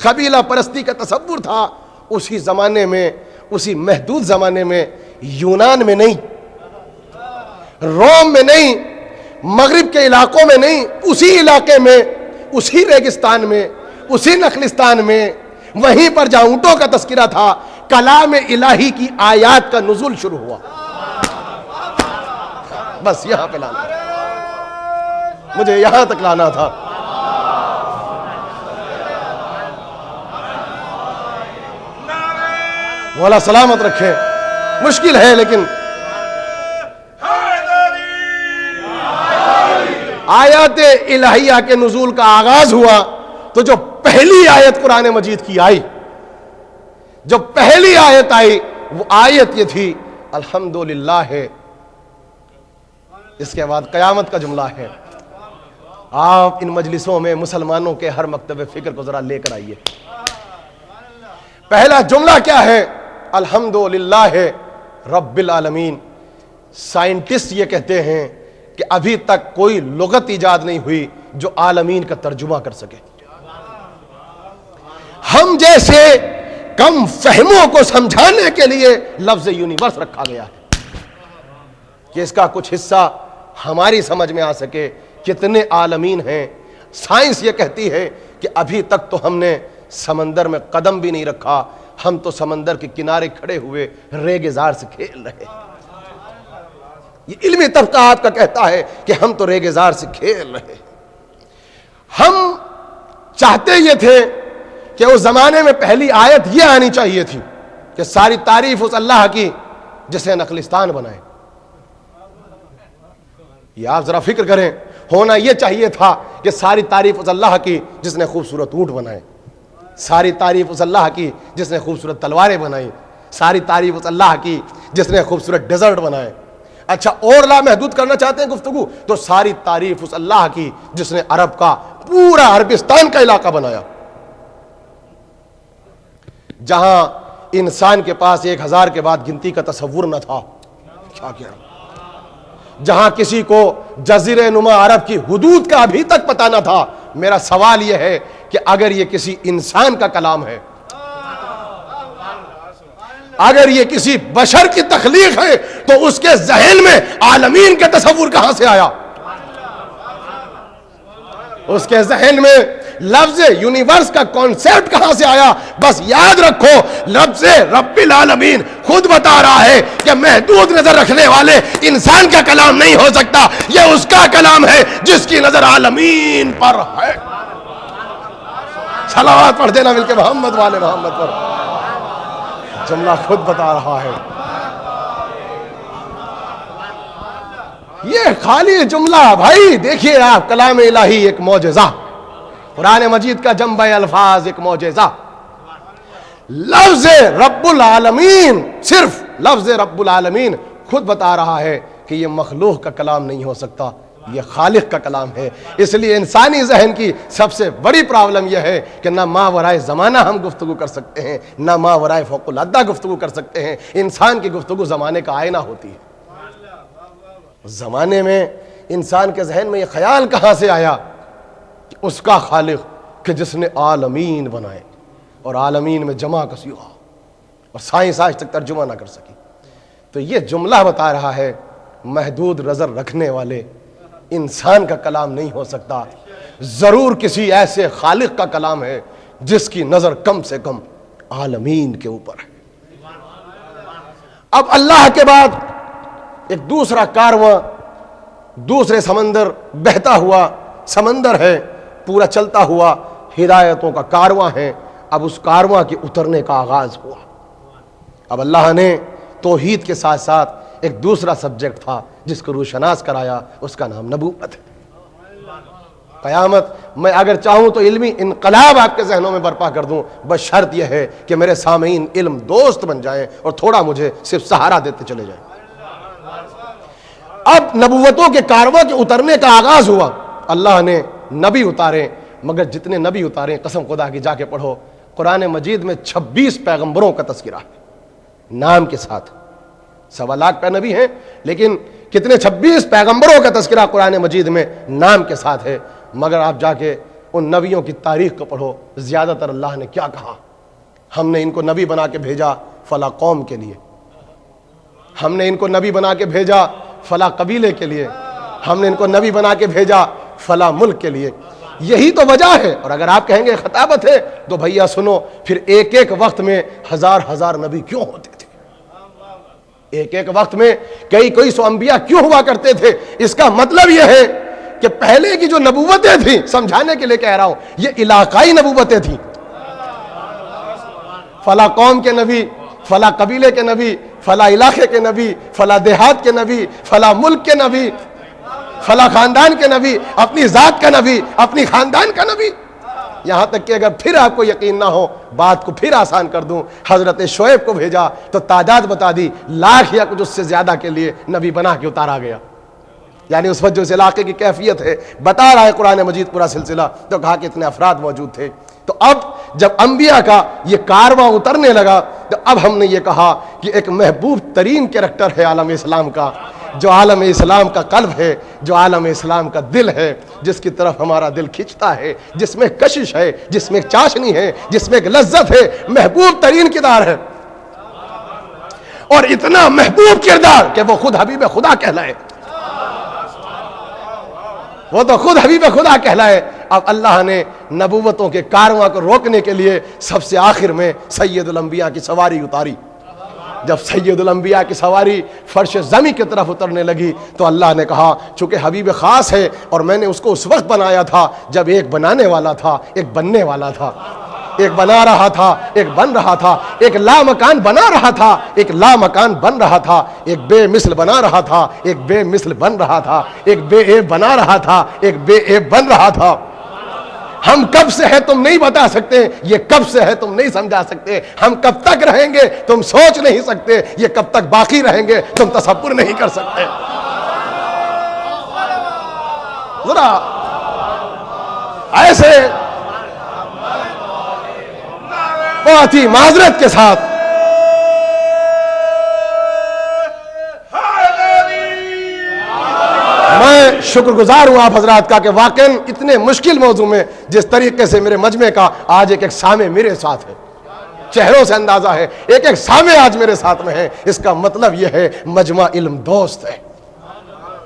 قبیلہ پرستی کا تصور تھا. اسی زمانے میں, اسی محدود زمانے میں, یونان میں نہیں, روم میں نہیں, مغرب کے علاقوں میں نہیں, اسی علاقے میں, اسی ریگستان میں, اسی نخلستان میں, وہیں پر جہاں اونٹوں کا تذکرہ تھا, کلام الہی کی آیات کا نزول شروع ہوا. بس یہاں پہ لانا, مجھے یہاں تک لانا تھا. مولا سلامت رکھے. مشکل ہے لیکن آیات الہیہ کے نزول کا آغاز ہوا تو جو پہلی آیت قرآن مجید کی آئی, جو پہلی آیت آئی وہ آیت یہ تھی الحمدللہ ہے. اس کے بعد قیامت کا جملہ ہے. آپ ان مجلسوں میں مسلمانوں کے ہر مکتب فکر کو ذرا لے کر آئیے. پہلا جملہ کیا ہے؟ الحمدللہ رب العالمین. سائنٹسٹ یہ کہتے ہیں کہ ابھی تک کوئی لغت ایجاد نہیں ہوئی جو عالمین کا ترجمہ کر سکے. ہم جیسے کم فہموں کو سمجھانے کے لیے لفظ یونیورس رکھا گیا ہے کہ اس کا کچھ حصہ ہماری سمجھ میں آ سکے. کتنے عالمین ہیں. سائنس یہ کہتی ہے کہ ابھی تک تو ہم نے سمندر میں قدم بھی نہیں رکھا, ہم تو سمندر کے کنارے کھڑے ہوئے ریگزار سے کھیل رہے. یہ علمی طبقہ آپ کا کہتا ہے کہ ہم تو ریگزار سے کھیل رہے. ہم چاہتے یہ تھے کہ اس زمانے میں پہلی آیت یہ آنی چاہیے تھی کہ ساری تعریف اس اللہ کی جس نے نخلستان بنائے. یہ آپ ذرا فکر کریں. ہونا یہ چاہیے تھا کہ ساری تعریف اس اللہ کی جس نے خوبصورت اونٹ بنائے, ساری تعریف اس اللہ کی جس نے خوبصورت تلواریں بنائی, ساری تعریف اس اللہ کی جس نے خوبصورت ڈیزرٹ بنائے. اچھا اور لا محدود کرنا چاہتے ہیں گفتگو تو ساری تعریف اس اللہ کی جس نے عرب کا پورا عربستان کا علاقہ بنایا, جہاں انسان کے پاس 1000 کے بعد گنتی کا تصور نہ تھا. کیا کیا, جہاں کسی کو جزیرہ نما عرب کی حدود کا ابھی تک پتہ نہ تھا. میرا سوال یہ ہے کہ اگر یہ کسی انسان کا کلام ہے, اگر یہ کسی بشر کی تخلیق ہے تو اس کے ذہن میں عالمین کا تصور کہاں سے آیا؟ اس کے ذہن میں لفظ یونیورس کا کانسیپٹ کہاں سے آیا؟ بس یاد رکھو لفظ رب العالمین خود بتا رہا ہے کہ محدود نظر رکھنے والے انسان کا کلام نہیں ہو سکتا. یہ اس کا کلام ہے جس کی نظر عالمین پر ہے. صلوات پڑھ دینا مل کے محمد والے محمد پر. جملہ خود بتا رہا ہے. یہ خالی جملہ بھائی دیکھیے آپ, کلام الہی ایک معجزہ, قرآن مجید کا جمع الفاظ ایک معجزہ. لفظ رب العالمین, صرف لفظ رب العالمین خود بتا رہا ہے کہ یہ مخلوق کا کلام نہیں ہو سکتا, یہ خالق کا کلام ہے. اس لیے انسانی ذہن کی سب سے بڑی پرابلم یہ ہے کہ نہ ماورائے زمانہ ہم گفتگو کر سکتے ہیں, نہ ماورائے فوق العادہ گفتگو کر سکتے ہیں. انسان کی گفتگو زمانے کا آئینہ ہوتی ہے. زمانے میں انسان کے ذہن میں یہ خیال کہاں سے آیا کہ اس کا خالق کہ جس نے عالمین بنائے, اور عالمین میں جمع کسی ہوا, اور سائنس آج تک ترجمہ نہ کر سکی. تو یہ جملہ بتا رہا ہے محدود نظر رکھنے والے انسان کا کلام نہیں ہو سکتا, ضرور کسی ایسے خالق کا کلام ہے جس کی نظر کم سے کم عالمین کے اوپر ہے. اب اللہ کے بعد ایک دوسرا کارواں, دوسرے سمندر بہتا ہوا سمندر ہے, پورا چلتا ہوا ہدایتوں کا کارواں ہے. اب اس کارواں کے اترنے کا آغاز ہوا. اب اللہ نے توحید کے ساتھ ساتھ ایک دوسرا سبجیکٹ تھا جس کو روشناس کرایا, اس کا نام نبوت ہے. قیامت میں اگر چاہوں تو علمی انقلاب آپ کے ذہنوں میں برپا کر دوں, بس شرط یہ ہے کہ میرے سامعین علم دوست بن جائیں اور تھوڑا مجھے صرف سہارا دیتے چلے جائیں. اب نبوتوں کے کارواں کے اترنے کا آغاز ہوا. اللہ نے نبی اتارے, مگر جتنے نبی اتارے قسم خدا کی جا کے پڑھو, قرآن مجید میں 26 پیغمبروں کا تذکرہ ہے نام کے ساتھ. 1.25 لاکھ پہ نبی ہیں, لیکن کتنے 26 پیغمبروں کا تذکرہ قرآن مجید میں نام کے ساتھ ہے. مگر آپ جا کے ان نبیوں کی تاریخ کو پڑھو، زیادہ تر اللہ نے کیا کہا؟ ہم نے ان کو نبی بنا کے بھیجا فلاں قوم کے لیے، ہم نے ان کو نبی بنا کے بھیجا فلاں قبیلے کے لیے، ہم نے ان کو نبی بنا کے بھیجا فلاں ملک کے لیے. یہی تو وجہ ہے. اور اگر آپ کہیں گے خطابت ہے تو بھیا سنو، پھر ایک ایک وقت میں ہزار نبی کیوں ہوتے تھے؟ ایک ایک وقت میں کئی سو انبیاء کیوں ہوا کرتے تھے؟ اس کا مطلب یہ ہے کہ پہلے کی جو نبوتیں تھیں، سمجھانے کے لیے کہہ رہا ہوں، یہ علاقائی نبوتیں تھیں. فلاں قوم کے نبی، فلاں قبیلے کے نبی، فلاں علاقے کے نبی، فلاں دیہات کے نبی، فلاں ملک کے نبی، فلاں خاندان کے نبی، اپنی ذات کا نبی، اپنی خاندان کا نبی. یہاں تک کہ اگر پھر آپ کو یقین نہ ہو، بات کو پھر آسان کر دوں، حضرت شعیب کو بھیجا تو تعداد بتا دی، لاکھ یا کچھ اس سے زیادہ کے لیے نبی بنا کے اتارا گیا. یعنی اس وقت جو اس علاقے کی کیفیت ہے بتا رہا ہے قرآن مجید پورا سلسلہ، تو کہا کہ اتنے افراد موجود تھے. تو اب جب انبیاء کا یہ کارواں اترنے لگا تو اب ہم نے یہ کہا کہ ایک محبوب ترین کریکٹر ہے عالم اسلام کا، جو عالم اسلام کا قلب ہے، جو عالم اسلام کا دل ہے، جس کی طرف ہمارا دل کھنچتا ہے، جس میں کشش ہے، جس میں ایک چاشنی ہے، جس میں ایک لذت ہے، محبوب ترین کردار ہے. اور اتنا محبوب کردار کہ وہ خود حبیب خدا کہلائے، وہ تو خود حبیب خدا کہلائے. اب اللہ نے نبوتوں کے کارواں کو روکنے کے لیے سب سے آخر میں سید الانبیاء کی سواری اتاری. جب سید الانبیاء کی سواری فرش زمین کی طرف اترنے لگی تو اللہ نے کہا چونکہ حبیب خاص ہے اور میں نے اس کو اس وقت بنایا تھا جب ایک بنانے والا تھا، ایک بننے والا تھا، ایک بنا رہا تھا، ایک بن رہا تھا، ایک لا مکان بنا رہا تھا، ایک لا مکان بن رہا تھا، ایک بے مثل بنا رہا تھا، ایک بے مثل بن رہا تھا، ایک بے عیب بنا رہا تھا، ایک بے عیب بن رہا تھا. ہم کب سے ہے تم نہیں بتا سکتے، یہ کب سے ہے تم نہیں سمجھا سکتے، ہم کب تک رہیں گے تم سوچ نہیں سکتے، یہ کب تک باقی رہیں گے تم تصور نہیں کر سکتے. ذرا ایسے بہت ہی معذرت کے ساتھ میں شکر گزار ہوں آپ حضرات کا کہ واقعاً اتنے مشکل موضوع میں جس طریقے سے میرے مجمع کا آج ایک سامع میرے ساتھ ہے، چہروں سے اندازہ ہے ایک سامع آج میرے ساتھ میں ہے. اس کا مطلب یہ ہے مجمع علم دوست ہے.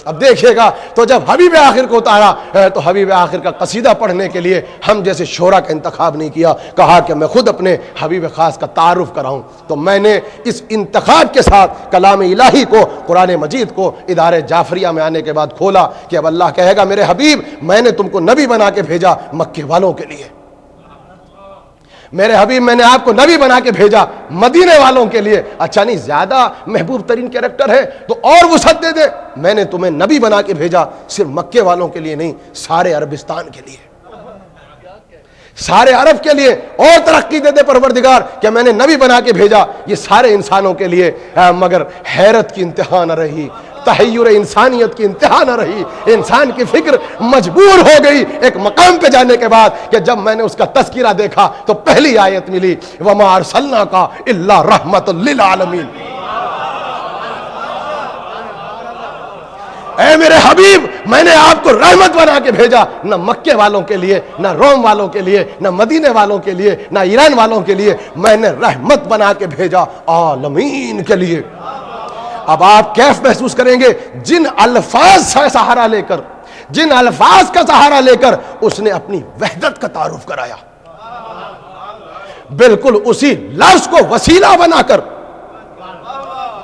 اب دیکھیے گا تو جب حبیب آخر کو اتارا تو حبیب آخر کا قصیدہ پڑھنے کے لیے ہم جیسے شعراء کا انتخاب نہیں کیا، کہا کہ میں خود اپنے حبیب خاص کا تعارف کراؤں. تو میں نے اس انتخاب کے ساتھ کلام الہی کو، قرآن مجید کو ادارے جعفریہ میں آنے کے بعد کھولا کہ اب اللہ کہے گا میرے حبیب میں نے تم کو نبی بنا کے بھیجا مکے والوں کے لیے، میرے حبیب میں نے آپ کو نبی بنا کے بھیجا مدینے والوں کے لیے. اچھا نہیں زیادہ محبوب ترین کریکٹر ہے تو اور وسعت دے دے، میں نے تمہیں نبی بنا کے بھیجا صرف مکے والوں کے لیے نہیں، سارے عربستان کے لیے، سارے عرب کے لیے. اور ترقی دے دے پروردگار کہ میں نے نبی بنا کے بھیجا یہ سارے انسانوں کے لیے. مگر حیرت کی انتہا نہ رہی، تحیر انسانیت کی انتہا نہ رہی. انسان کی فکر مجبور ہو گئی ایک مقام پہ جانے کے بعد کہ جب میں نے اس کا تذکرہ دیکھا تو پہلی آیت ملی وَمَا أَرْسَلْنَاكَ إِلَّا رَحْمَةً لِّلْعَالَمِينَ. اے میرے حبیب میں نے آپ کو رحمت بنا کے بھیجا، نہ مکے والوں کے لیے، نہ روم والوں کے لیے، نہ مدینے والوں کے لیے، نہ ایران والوں کے لیے، میں نے رحمت بنا کے بھیجا عالمین کے لیے. اب آپ کیف محسوس کریں گے جن الفاظ کا سہارا لے کر، جن الفاظ کا سہارا لے کر اس نے اپنی وحدت کا تعارف کرایا، بالکل اسی لفظ کو وسیلہ بنا کر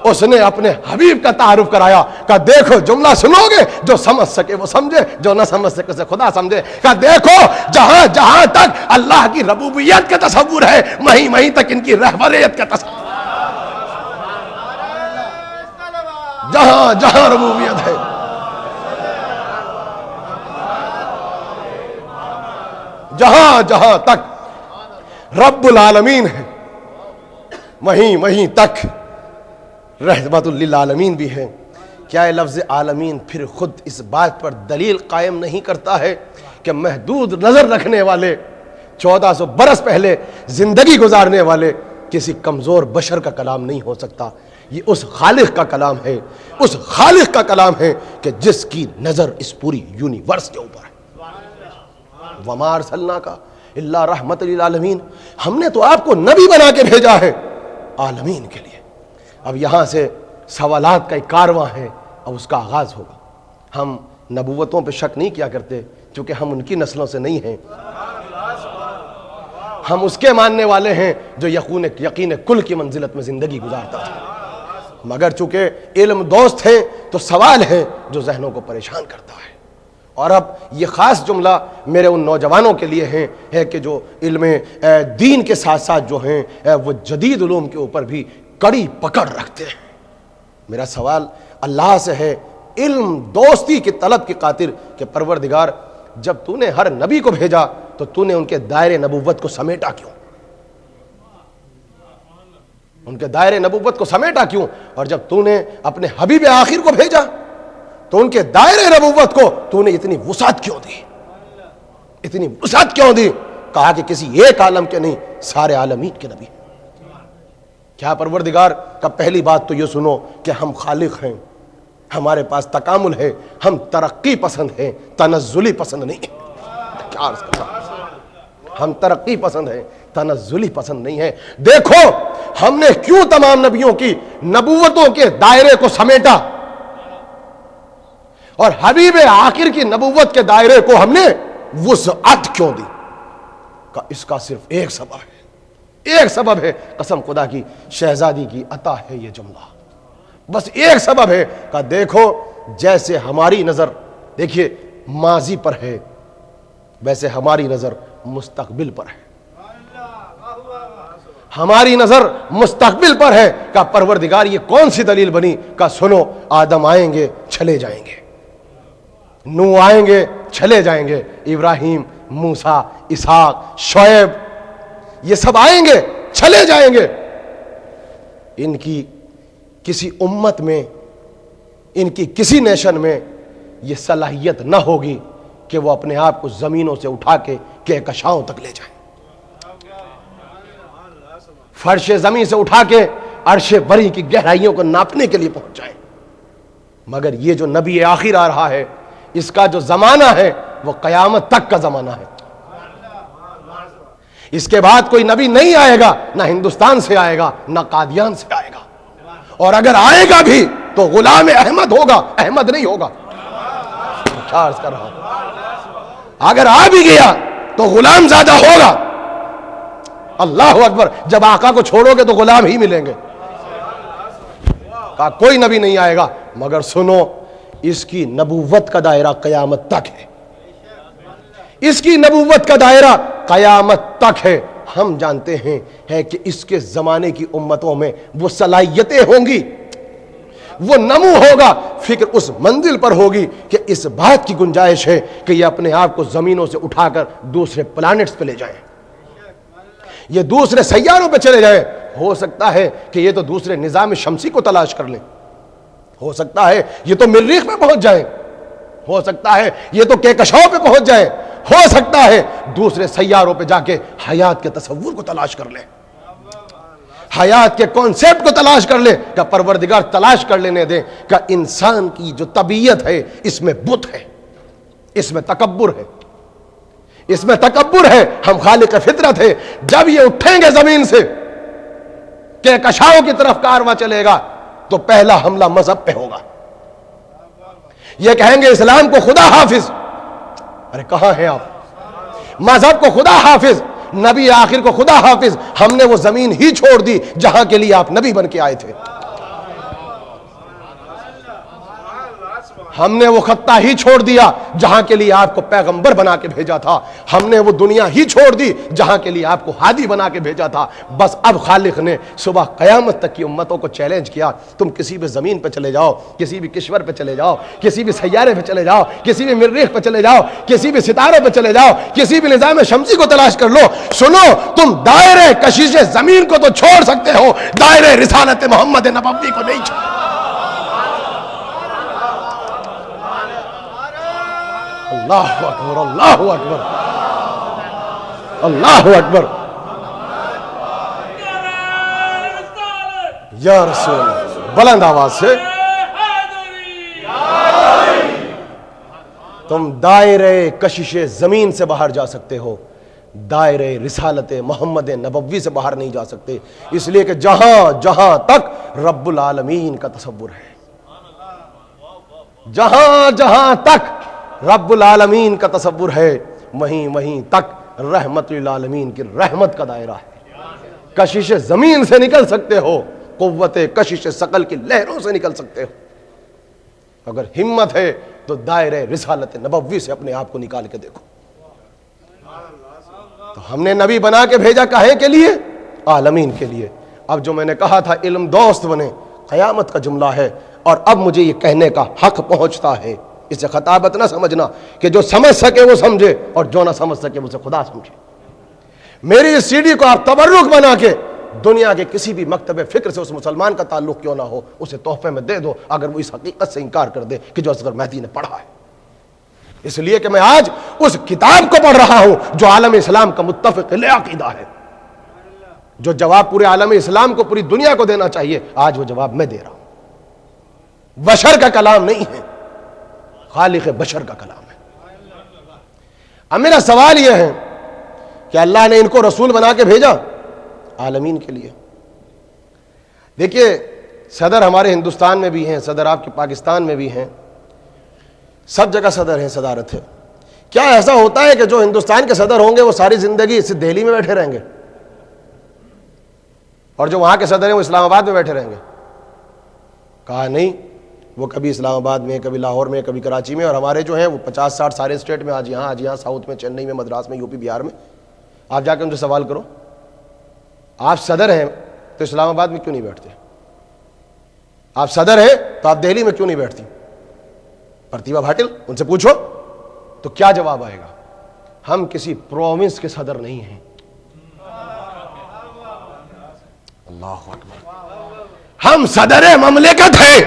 اس نے اپنے حبیب کا تعارف کرایا. کہ دیکھو جملہ سنو گے جو سمجھ سکے وہ سمجھے، جو نہ سمجھ سکے اسے خدا سمجھے. کہ دیکھو جہاں جہاں تک اللہ کی ربوبیت کا تصور ہے وہیں وہیں تک ان کی رہبریت کا تصور، جہاں جہاں ربوبیت ہے، جہاں جہاں تک رب العالمین ہے وہیں وہیں تک رحمت للعالمین بھی ہے. کیا یہ لفظ عالمین پھر خود اس بات پر دلیل قائم نہیں کرتا ہے کہ محدود نظر رکھنے والے 1400 برس پہلے زندگی گزارنے والے کسی کمزور بشر کا کلام نہیں ہو سکتا؟ یہ اس خالق کا کلام ہے، اس خالق کا کلام ہے کہ جس کی نظر اس پوری یونیورس کے اوپر ہے. وما ارسلناک الا رحمۃ للعالمین، ہم نے تو آپ کو نبی بنا کے بھیجا ہے عالمین کے لیے۔ اب یہاں سے سوالات کا ایک کارواں ہے، اب اس کا آغاز ہوگا۔ ہم نبوتوں پہ شک نہیں کیا کرتے کیونکہ ہم ان کی نسلوں سے نہیں ہیں، ہم اس کے ماننے والے ہیں جو یقین کل کی منزلت میں زندگی گزارتا تھا، مگر چونکہ علم دوست ہیں تو سوال ہے جو ذہنوں کو پریشان کرتا ہے۔ اور اب یہ خاص جملہ میرے ان نوجوانوں کے لیے ہے کہ جو علم دین کے ساتھ ساتھ جو ہیں وہ جدید علوم کے اوپر بھی کڑی پکڑ رکھتے ہیں۔ میرا سوال اللہ سے ہے علم دوستی کی طلب کی خاطر کہ پروردگار جب تو نے ہر نبی کو بھیجا تو تو نے ان کے دائرے نبوت کو سمیٹا کیوں؟ ان کے دائرے نبوت کو سمیٹا کیوں؟ اور جب تو نے اپنے حبیب آخر کو بھیجا تو ان کے دائرے نبوت کو تو نے اتنی وسعت کیوں دی؟ اتنی وسعت کیوں دی؟ کہا کہ کسی ایک عالم کے نہیں، سارے عالمین کے نبی۔ کیا پروردگار کا پہلی بات تو یہ سنو کہ ہم خالق ہیں، ہمارے پاس تکامل ہے، ہم ترقی پسند ہیں، تنزلی پسند نہیں ہیں۔ کیا عرض کرتا ہوں؟ ہم ترقی پسند ہیں، تنزلی پسند نہیں ہے۔ دیکھو ہم نے کیوں تمام نبیوں کی نبوتوں کے دائرے کو سمیٹا اور حبیب آخر کی نبوت کے دائرے کو ہم نے وسعت کیوں دی؟ کہ اس کا صرف ایک سبب ہے، ایک سبب ہے، قسم خدا کی شہزادی کی عطا ہے یہ جملہ، بس ایک سبب ہے کہ دیکھو جیسے ہماری نظر دیکھیے ماضی پر ہے ویسے ہماری نظر مستقبل پر ہے، ہماری نظر مستقبل پر ہے۔ کہ پروردگار یہ کون سی دلیل بنی کہ سنو آدم آئیں گے چلے جائیں گے، نوح آئیں گے چلے جائیں گے، ابراہیم، موسیٰ، اسحاق، شعیب یہ سب آئیں گے چلے جائیں گے۔ ان کی کسی امت میں، ان کی کسی نیشن میں یہ صلاحیت نہ ہوگی کہ وہ اپنے آپ کو زمینوں سے اٹھا کے کہکشاؤں تک لے جائیں، فرش زمین سے اٹھا کے عرش بری کی گہرائیوں کو ناپنے کے لیے پہنچ جائیں۔ مگر یہ جو نبی آخر آ رہا ہے اس کا جو زمانہ ہے وہ قیامت تک کا زمانہ ہے۔ اس کے بعد کوئی نبی نہیں آئے گا، نہ ہندوستان سے آئے گا نہ قادیان سے آئے گا، اور اگر آئے گا بھی تو غلام احمد ہوگا، احمد نہیں ہوگا۔ کیا عرض کر رہا ہوں؟ اگر آ بھی گیا تو غلام زیادہ ہوگا۔ اللہ اکبر، جب آقا کو چھوڑو گے تو غلام ہی ملیں گے۔ کہا کوئی نبی نہیں آئے گا، مگر سنو اس کی نبوت کا دائرہ قیامت تک ہے، اس کی نبوت کا دائرہ قیامت تک ہے۔ ہم جانتے ہیں کہ اس کے زمانے کی امتوں میں وہ صلاحیتیں ہوں گی، وہ نمو ہوگا، فکر اس منزل پر ہوگی کہ اس بات کی گنجائش ہے کہ یہ اپنے آپ کو زمینوں سے اٹھا کر دوسرے پلانٹس پہ لے جائیں، یہ دوسرے سیاروں پہ چلے جائیں۔ ہو سکتا ہے کہ یہ تو دوسرے نظام شمسی کو تلاش کر لیں، ہو سکتا ہے یہ تو مریخ پہ پہنچ جائیں، ہو سکتا ہے یہ تو کہکشاؤں پہ پہنچ جائیں، ہو سکتا ہے دوسرے سیاروں پہ جا کے حیات کے تصور کو تلاش کر لیں، حیات کے کانسیپٹ کو تلاش کر لیں۔ کہ پروردگار تلاش کر لینے دیں کہ انسان کی جو طبیعت ہے اس میں بت ہے، اس میں تکبر ہے، اس میں تکبر ہے، ہم خالق فطرت ہے۔ جب یہ اٹھیں گے زمین سے کہکشاؤں کی طرف کارواں چلے گا تو پہلا حملہ مذہب پہ ہوگا، یہ کہیں گے اسلام کو خدا حافظ۔ ارے کہاں ہیں آپ؟ مذہب کو خدا حافظ، نبی آخر کو خدا حافظ۔ ہم نے وہ زمین ہی چھوڑ دی جہاں کے لیے آپ نبی بن کے آئے تھے، ہم نے وہ خطہ ہی چھوڑ دیا جہاں کے لیے آپ کو پیغمبر بنا کے بھیجا تھا، ہم نے وہ دنیا ہی چھوڑ دی جہاں کے لیے آپ کو ہادی بنا کے بھیجا تھا۔ بس اب خالق نے صبح قیامت تک کی امتوں کو چیلنج کیا، تم کسی بھی زمین پہ چلے جاؤ، کسی بھی کشور پہ چلے جاؤ، کسی بھی سیارے پہ چلے جاؤ، کسی بھی مریخ پہ چلے جاؤ، کسی بھی ستاروں پہ چلے جاؤ، کسی بھی نظام شمسی کو تلاش کر لو، سنو تم دائرے کشش زمین کو تو چھوڑ سکتے ہو، دائرے رسالت محمد نبوی کو نہیں چھوڑ۔ اللہ اکبر، اللہ اکبر، اللہ اکبر، یا رسول اللہ، بلند آواز سے تم دائرے کشش زمین سے باہر جا سکتے ہو، دائرے رسالت محمد نبوی سے باہر نہیں جا سکتے، اس لیے کہ جہاں جہاں تک رب العالمین کا تصور ہے، جہاں جہاں تک رب العالمین کا تصور ہے، وہیں وہیں تک رحمت للعالمین کی رحمت کا دائرہ ہے۔ کشش زمین سے نکل سکتے ہو، قوت کشش ثقل کی لہروں سے نکل سکتے ہو، اگر ہمت ہے تو دائرہ رسالت نبوی سے اپنے آپ کو نکال کے دیکھو۔ تو ہم نے نبی بنا کے بھیجا کاہے کے لیے؟ عالمین کے لیے۔ اب جو میں نے کہا تھا علم دوست بنے، قیامت کا جملہ ہے، اور اب مجھے یہ کہنے کا حق پہنچتا ہے، اسے خطابت نہ سمجھنا کہ جو سمجھ سکے وہ سمجھے اور جو نہ سمجھ سکے اسے خدا سمجھے۔ میری اس سی ڈی کو آپ تبرک بنا کے دنیا کے کسی بھی مکتب فکر سے اس مسلمان کا تعلق کیوں نہ ہو اسے تحفے میں دے دو، اگر وہ اس حقیقت سے انکار کر دے کہ جو اصغر مہدی نے پڑھا ہے۔ اس لیے کہ میں آج اس کتاب کو پڑھ رہا ہوں جو عالم اسلام کا متفق عقیدہ ہے، جو جواب پورے عالم اسلام کو، پوری دنیا کو دینا چاہیے، آج وہ جواب میں دے رہا ہوں۔ بشر کا کلام نہیں ہے، خالق بشر کا کلام ہے۔ اب میرا سوال یہ ہے کہ اللہ نے ان کو رسول بنا کے بھیجا عالمین کے لیے۔ دیکھیے صدر ہمارے ہندوستان میں بھی ہیں، صدر آپ کے پاکستان میں بھی ہیں، سب جگہ صدر ہیں، صدارت ہے۔ کیا ایسا ہوتا ہے کہ جو ہندوستان کے صدر ہوں گے وہ ساری زندگی صرف دہلی میں بیٹھے رہیں گے اور جو وہاں کے صدر ہیں وہ اسلام آباد میں بیٹھے رہیں گے؟ کہا نہیں، وہ کبھی اسلام آباد میں، کبھی لاہور میں، کبھی کراچی میں، اور ہمارے جو ہیں وہ 50-60 سارے اسٹیٹ میں، آج یہاں ساؤتھ میں، چنئی میں، مدراس میں، یو پی، بہار میں۔ آپ جا کے ان سے سوال کرو، آپ صدر ہیں تو اسلام آباد میں کیوں نہیں بیٹھتے؟ آپ صدر ہیں تو آپ دہلی میں کیوں نہیں بیٹھتی؟ پرتیبھا پاٹل، ان سے پوچھو تو کیا جواب آئے گا؟ ہم کسی پروونس کے صدر نہیں ہیں۔ اللہ اکبر، ہم صدر مملکت ہیں،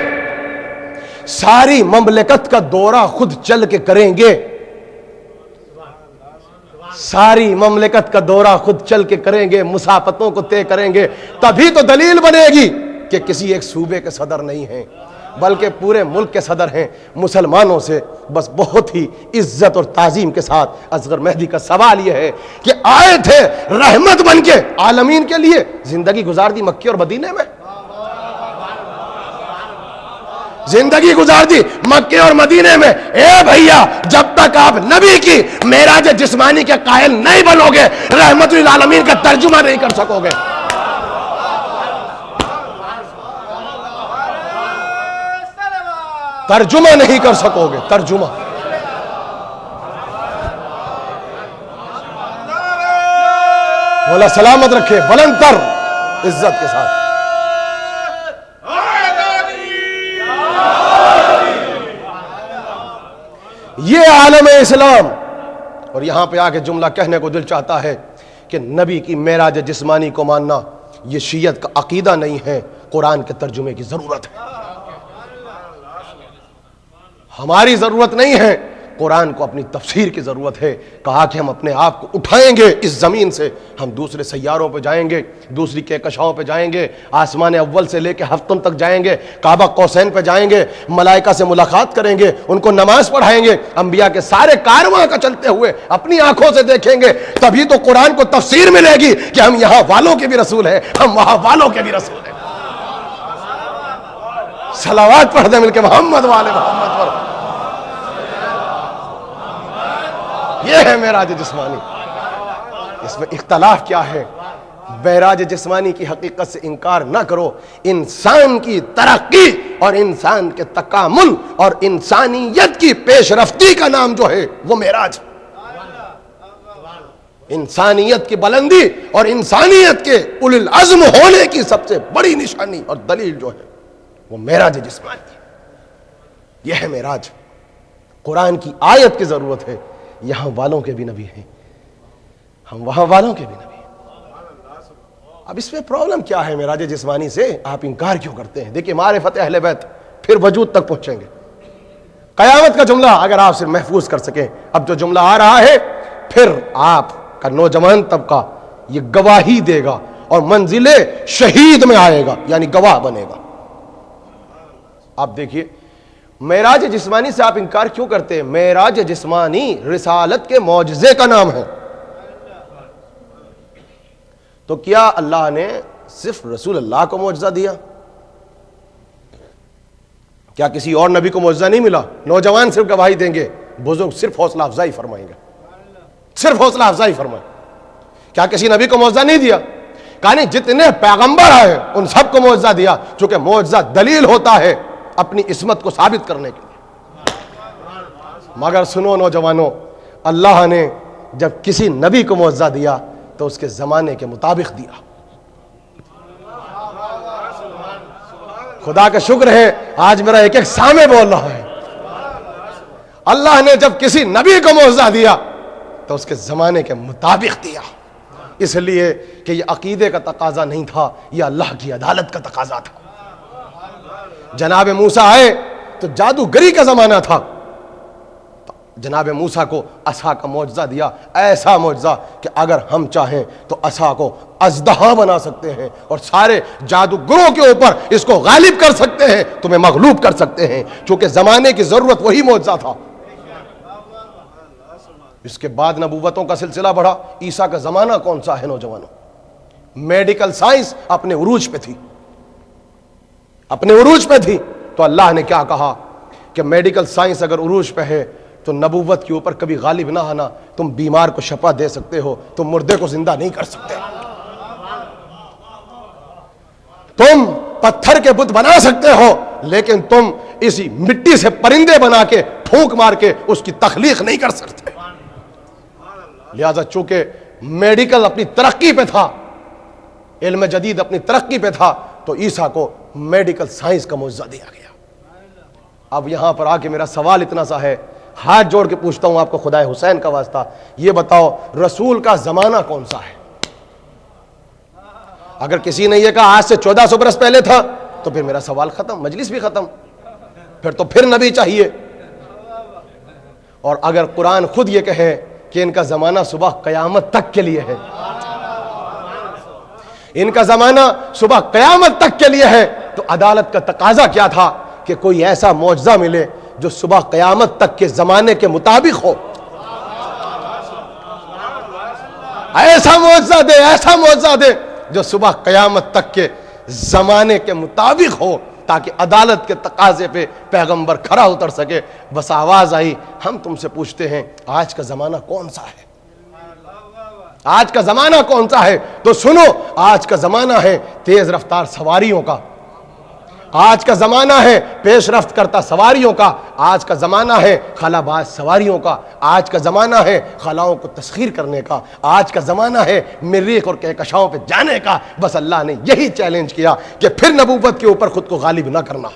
ساری مملکت کا دورہ خود چل کے کریں گے، ساری مملکت کا دورہ خود چل کے کریں گے، مسافتوں کو طے کریں گے، تبھی تو دلیل بنے گی کہ کسی ایک صوبے کے صدر نہیں ہیں بلکہ پورے ملک کے صدر ہیں مسلمانوں سے۔ بس بہت ہی عزت اور تعظیم کے ساتھ اصغر مہدی کا سوال یہ ہے کہ آئے تھے رحمت بن کے عالمین کے لیے، زندگی گزار دی مکے اور مدینے میں، زندگی گزار دی مکے اور مدینے میں۔ اے بھیا، جب تک آپ نبی کی معراج جسمانی کے قائل نہیں بنو گے، رحمت للعالمین کا ترجمہ نہیں کر سکو گے۔ ترجمہ نہیں کر سکو گے، ترجمہ۔ مولا سلامت رکھے، بلند تر عزت کے ساتھ۔ یہ عالم اسلام، اور یہاں پہ آ کے جملہ کہنے کو دل چاہتا ہے کہ نبی کی معراج جسمانی کو ماننا یہ شیعت کا عقیدہ نہیں ہے، قرآن کے ترجمے کی ضرورت ہے۔ ہماری ضرورت نہیں ہے، قرآن کو اپنی تفسیر کی ضرورت ہے۔ کہا کہ ہم اپنے آپ کو اٹھائیں گے اس زمین سے، ہم دوسرے سیاروں پہ جائیں گے، دوسری کہکشاؤں پہ جائیں گے، آسمان اول سے لے کے ہفتم تک جائیں گے، کعبہ قوسین پہ جائیں گے، ملائکہ سے ملاقات کریں گے، ان کو نماز پڑھائیں گے، انبیاء کے سارے کارواں کا چلتے ہوئے اپنی آنکھوں سے دیکھیں گے، تبھی تو قرآن کو تفسیر ملے گی کہ ہم یہاں والوں کے بھی رسول ہیں، ہم وہاں والوں کے بھی رسول ہیں۔ صلوات پڑھ دیں مل کے محمد والے محمد پر۔ یہ ہے معراج جسمانی۔ اس میں اختلاف کیا ہے؟ معراج جسمانی کی حقیقت سے انکار نہ کرو۔ انسان کی ترقی اور انسان کے تکامل اور انسانیت کی پیش رفتی کا نام جو ہے وہ معراج، انسانیت کی بلندی اور انسانیت کے اولو العزم ہونے کی سب سے بڑی نشانی اور دلیل جو ہے وہ معراج جسمانی۔ یہ ہے معراج۔ قرآن کی آیت کی ضرورت ہے، یہاں والوں کے بھی نبی ہیں، ہم وہاں والوں کے بھی نبی ہیں۔ اب اس میں پرابلم کیا ہے معراج جسمانی سے؟ آپ انکار کیوں کرتے ہیں؟ دیکھیں معرفت اہل بیت، پھر وجود تک پہنچیں گے۔ قیامت کا جملہ اگر آپ سے محفوظ کر سکیں، اب جو جملہ آ رہا ہے پھر آپ کا نوجوان طبقہ یہ گواہی دے گا اور منزل شہید میں آئے گا، یعنی گواہ بنے گا۔ آپ دیکھیے معراج جسمانی سے آپ انکار کیوں کرتے ہیں؟ معراج جسمانی رسالت کے معجزے کا نام ہے. تو کیا اللہ نے صرف رسول اللہ کو معجزہ دیا؟ کیا کسی اور نبی کو معجزہ نہیں ملا؟ نوجوان صرف گواہی دیں گے، بزرگ صرف حوصلہ افزائی فرمائیں گے، صرف حوصلہ افزائی فرمائیں. کیا کسی نبی کو معجزہ نہیں دیا؟ کہانی جتنے پیغمبر آئے ان سب کو معجزہ دیا، چونکہ معجزہ دلیل ہوتا ہے اپنی عصمت کو ثابت کرنے کے لیے. مگر سنو نوجوانوں، اللہ نے جب کسی نبی کو معجزہ دیا تو اس کے زمانے کے مطابق دیا. خدا کا شکر ہے آج میرا ایک ایک سامع بول رہا ہے. اللہ نے جب کسی نبی کو معجزہ دیا تو اس کے زمانے کے مطابق دیا، اس لیے کہ یہ عقیدے کا تقاضا نہیں تھا، یہ اللہ کی عدالت کا تقاضا تھا. جناب موسیٰ آئے تو جادوگری کا زمانہ تھا، جناب موسیٰ کو عصا کا معجزہ دیا، ایسا معجزہ کہ اگر ہم چاہیں تو عصا کو اژدہا بنا سکتے ہیں اور سارے جادوگروں کے اوپر اس کو غالب کر سکتے ہیں، تمہیں مغلوب کر سکتے ہیں، چونکہ زمانے کی ضرورت وہی معجزہ تھا. اس کے بعد نبوتوں کا سلسلہ بڑھا. عیسیٰ کا زمانہ کون سا ہے نوجوانوں؟ میڈیکل سائنس اپنے عروج پہ تھی، اپنے عروج پہ تھی. تو اللہ نے کیا کہا کہ میڈیکل سائنس اگر عروج پہ ہے تو نبوت کے اوپر کبھی غالب نہ آنا. تم بیمار کو شفا دے سکتے ہو، تم مردے کو زندہ نہیں کر سکتے. تم پتھر کے بت بنا سکتے ہو لیکن تم اسی مٹی سے پرندے بنا کے پھونک مار کے اس کی تخلیق نہیں کر سکتے. لہذا چونکہ میڈیکل اپنی ترقی پہ تھا، علم جدید اپنی ترقی پہ تھا، تو عیسیٰ کو میڈیکل سائنس کا معجزہ دیا گیا. اب یہاں پر آ کے میرا سوال اتنا سا ہے، ہاتھ جوڑ کے پوچھتا ہوں آپ کو خدا حسین کا واسطہ، یہ بتاؤ رسول کا زمانہ کون سا ہے؟ اگر کسی نے یہ کہا آج سے 1400 برس پہلے تھا تو پھر میرا سوال ختم، مجلس بھی ختم. پھر نبی چاہیے. اور اگر قرآن خود یہ کہے کہ ان کا زمانہ صبح قیامت تک کے لیے ہے، ان کا زمانہ صبح قیامت تک کے لیے ہے، تو عدالت کا تقاضا کیا تھا کہ کوئی ایسا معجزہ ملے جو صبح قیامت تک کے زمانے کے مطابق ہو. ایسا معجزہ دے، ایسا معجزہ دے جو صبح قیامت تک کے زمانے کے مطابق ہو، تاکہ عدالت کے تقاضے پہ پیغمبر کھڑا اتر سکے. بس آواز آئی، ہم تم سے پوچھتے ہیں آج کا زمانہ کون سا ہے؟ آج کا زمانہ کون سا ہے؟ تو سنو، آج کا زمانہ ہے تیز رفتار سواریوں کا، آج کا زمانہ ہے پیش رفت کرتا سواریوں کا، آج کا زمانہ ہے خلا باز سواریوں کا، آج کا زمانہ ہے خلاؤں کو تسخیر کرنے کا، آج کا زمانہ ہے مریخ اور کہکشاؤں پہ جانے کا. بس اللہ نے یہی چیلنج کیا کہ پھر نبوت کے اوپر خود کو غالب نہ کرنا.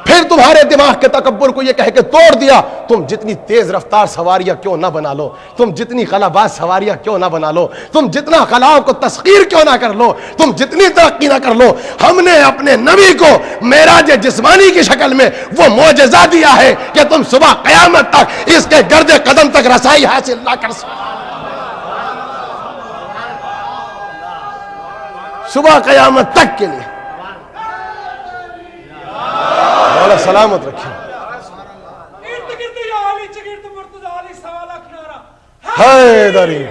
پھر تمہارے دماغ کے تکبر کو یہ کہہ کے توڑ دیا، تم جتنی تیز رفتار سواریاں کیوں نہ بنا لو، تم جتنی خلا باز سواریاں کیوں نہ بنا لو، تم جتنا خلاؤں کو تسخیر کیوں نہ کر لو، تم جتنی ترقی نہ کر لو، ہم نے اپنے نبی کو معراج جسمانی کی شکل میں وہ معجزہ دیا ہے کہ تم صبح قیامت تک اس کے گرد قدم تک رسائی حاصل نہ کر سکو. صبح قیامت تک کے لیے مولا سلامت رکھیں. حیدری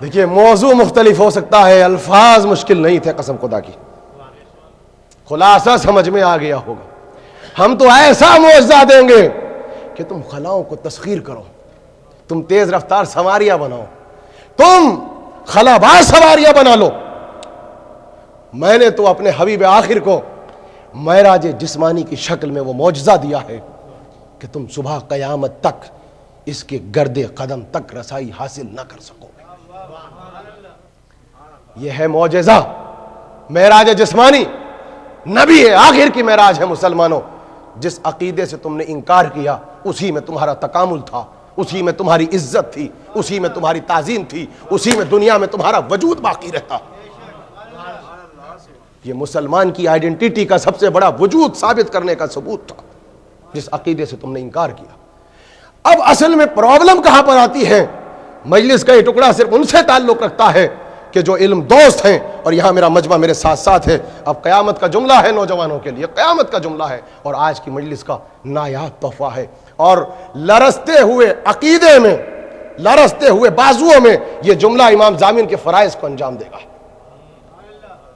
دیکھیے موضوع مختلف ہو سکتا ہے، الفاظ مشکل نہیں تھے، قسم خدا کی خلاصہ سمجھ میں آ گیا ہوگا. ہم تو ایسا معجزہ دیں گے کہ تم خلاؤں کو تسخیر کرو، تم تیز رفتار سواریاں بناؤ، تم خلا باز سواریاں بنا لو. میں نے تو اپنے حبیب آخر کو معراج جسمانی کی شکل میں وہ معجزہ دیا ہے کہ تم صبح قیامت تک اس کے گرد قدم تک رسائی حاصل نہ کر سکو. یہ ہے معجزہ معراج جسمانی، نبی آخر کی معراج ہے. مسلمانوں، جس عقیدے سے تم نے انکار کیا اسی میں تمہارا تکامل تھا، اسی میں تمہاری عزت تھی، اسی میں تمہاری تعظیم تھی، اسی میں دنیا میں تمہارا وجود باقی رہتا. یہ مسلمان کی آئیڈینٹی کا سب سے بڑا وجود ثابت کرنے کا ثبوت تھا جس عقیدے سے تم نے انکار کیا. اب اصل میں پرابلم کہاں پر آتی ہے؟ مجلس کا یہ ٹکڑا صرف ان سے تعلق رکھتا ہے کہ جو علم دوست ہیں، اور یہاں میرا مجمع میرے ساتھ ساتھ ہے. اب قیامت کا جملہ ہے نوجوانوں کے لیے، قیامت کا جملہ ہے، اور آج کی مجلس کا نایاب تحفہ ہے. اور لرزتے ہوئے عقیدے میں، لرزتے ہوئے بازوؤں میں یہ جملہ امام ضامن کے فرائض کو انجام دے گا.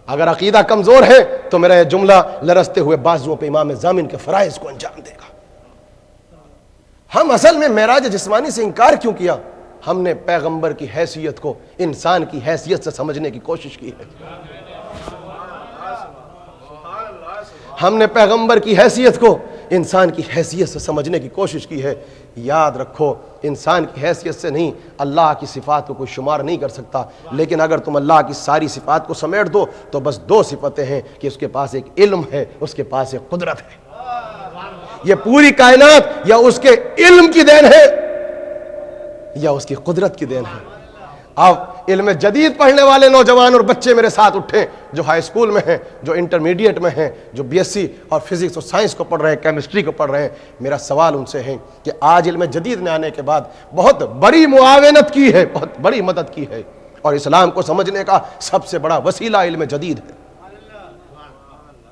اگر عقیدہ کمزور ہے تو میرا یہ جملہ لرزتے ہوئے بازوؤں پہ امام ضامن کے فرائض کو انجام دے گا. ہم اصل میں معراج جسمانی سے انکار کیوں کیا؟ ہم نے پیغمبر کی حیثیت کو انسان کی حیثیت سے سمجھنے کی کوشش کی ہے. ہم نے پیغمبر کی حیثیت کو انسان کی حیثیت سے سمجھنے کی کوشش کی ہے. یاد رکھو، انسان کی حیثیت سے نہیں، اللہ کی صفات کو کوئی شمار نہیں کر سکتا. لیکن اگر تم اللہ کی ساری صفات کو سمیٹ دو تو بس دو صفتیں ہیں کہ اس کے پاس ایک علم ہے، اس کے پاس ایک قدرت ہے. یہ پوری کائنات یا اس کے علم کی دین ہے یا اس کی قدرت کی دین ہے. اب علم جدید پڑھنے والے نوجوان اور بچے میرے ساتھ اٹھیں، جو ہائی اسکول میں ہیں، جو انٹرمیڈیٹ میں ہیں، جو بی ایس سی اور فزکس اور سائنس کو پڑھ رہے ہیں، کیمسٹری کو پڑھ رہے ہیں. میرا سوال ان سے ہے کہ آج علم جدید میں آنے کے بعد بہت بڑی معاونت کی ہے، بہت بڑی مدد کی ہے، اور اسلام کو سمجھنے کا سب سے بڑا وسیلہ علم جدید ہے.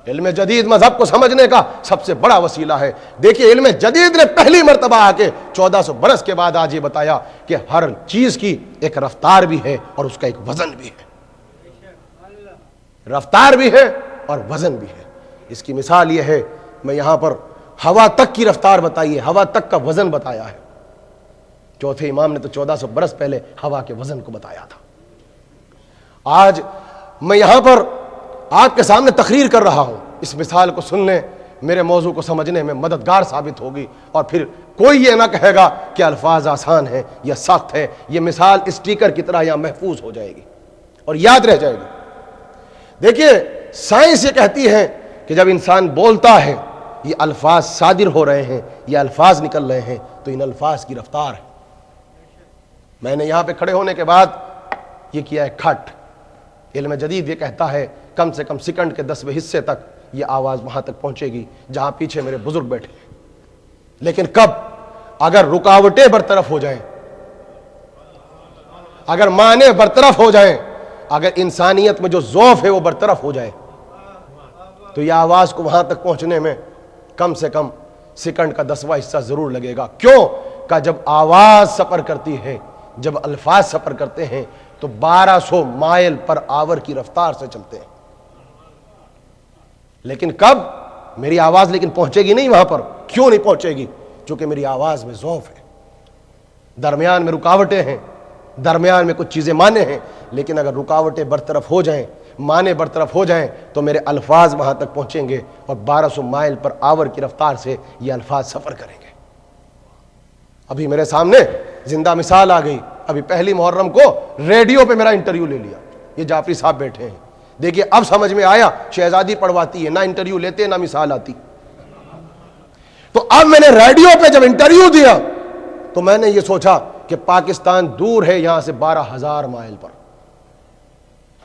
علم جدید مذہب کو سمجھنے کا سب سے بڑا وسیلہ ہے. دیکھیے، علم جدید نے پہلی مرتبہ آ کے 1400 برس کے بعد آج یہ بتایا کہ ہر چیز کی ایک رفتار بھی ہے اور اس کا ایک وزن بھی ہے. رفتار بھی ہے اور وزن بھی ہے. اس کی مثال یہ ہے، میں یہاں پر ہوا تک کی رفتار بتائی ہے، ہوا تک کا وزن بتایا ہے. چوتھے امام نے تو 1400 برس پہلے ہوا کے وزن کو بتایا تھا. آج میں یہاں پر آپ کے سامنے تقریر کر رہا ہوں، اس مثال کو سننے، میرے موضوع کو سمجھنے میں مددگار ثابت ہوگی. اور پھر کوئی یہ نہ کہے گا کہ الفاظ آسان ہیں یا سخت ہے. یہ مثال اسٹیکر کی طرح یہاں محفوظ ہو جائے گی اور یاد رہ جائے گی. دیکھیے، سائنس یہ کہتی ہے کہ جب انسان بولتا ہے، یہ الفاظ صادر ہو رہے ہیں، یہ الفاظ نکل رہے ہیں، تو ان الفاظ کی رفتار ہے. میں نے یہاں پہ کھڑے ہونے کے بعد یہ کیا ہے کھٹ. علم جدید یہ کہتا ہے کم سے کم سیکنڈ کے 10ویں حصے تک یہ آواز وہاں تک پہنچے گی جہاں پیچھے میرے بزرگ بیٹھے. لیکن کب؟ اگر رکاوٹیں برطرف ہو جائیں، اگر معنی برطرف ہو جائیں، اگر انسانیت میں جو ضعف ہے وہ برطرف ہو جائے، تو یہ آواز کو وہاں تک پہنچنے میں کم سے کم سیکنڈ کا 10واں حصہ ضرور لگے گا. کیوں؟ کہ جب آواز سفر کرتی ہے، جب الفاظ سفر کرتے ہیں تو 1200 مائل پر آور کی رفتار سے چلتے ہیں. لیکن کب؟ میری آواز لیکن پہنچے گی نہیں وہاں پر. کیوں نہیں پہنچے گی؟ چونکہ میری آواز میں ضعف ہے، درمیان میں رکاوٹیں ہیں، درمیان میں کچھ چیزیں مانے ہیں. لیکن اگر رکاوٹیں برطرف ہو جائیں، مانے برطرف ہو جائیں، تو میرے الفاظ وہاں تک پہنچیں گے اور 1200 مائل پر آور کی رفتار سے یہ الفاظ سفر کریں گے. ابھی میرے سامنے زندہ مثال آ گئی. ابھی پہلی محرم کو ریڈیو پہ میرا انٹرویو لے لیا، یہ جعفری صاحب بیٹھے ہیں. دیکھیے اب سمجھ میں آیا، شہزادی پڑھواتی ہے، نہ انٹرویو لیتے نہ مثال آتی. تو اب میں نے ریڈیو پہ جب انٹرویو دیا تو میں نے یہ سوچا کہ پاکستان دور ہے یہاں سے 12,000 مائل پر،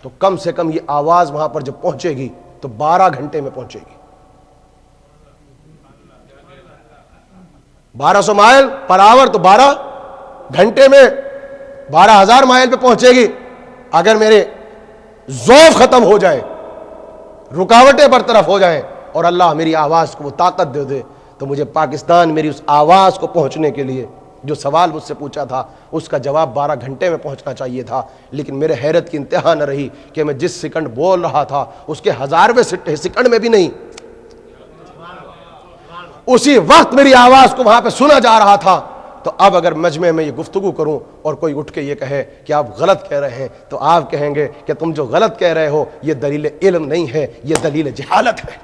تو کم سے کم یہ آواز وہاں پر جب پہنچے گی تو 12 گھنٹے میں پہنچے گی. 1200 مائل پر آور تو 12 گھنٹے میں 12,000 مائل پہ پہنچے گی. اگر میرے ضعف ختم ہو جائے، رکاوٹیں برطرف ہو جائیں اور اللہ میری آواز کو وہ طاقت دے دے، تو مجھے پاکستان میری اس آواز کو پہنچنے کے لیے جو سوال مجھ سے پوچھا تھا اس کا جواب 12 گھنٹے میں پہنچنا چاہیے تھا. لیکن میرے حیرت کی انتہا نہ رہی کہ میں جس سیکنڈ بول رہا تھا اس کے 1000ویں سیکنڈ میں بھی نہیں، اسی وقت میری آواز کو وہاں پہ سنا جا رہا تھا. تو اب اگر مجمع میں یہ گفتگو کروں اور کوئی اٹھ کے یہ کہے کہ آپ غلط کہہ رہے ہیں، تو آپ کہیں گے کہ تم جو غلط کہہ رہے ہو یہ دلیل علم نہیں ہے، یہ دلیل جہالت ہے.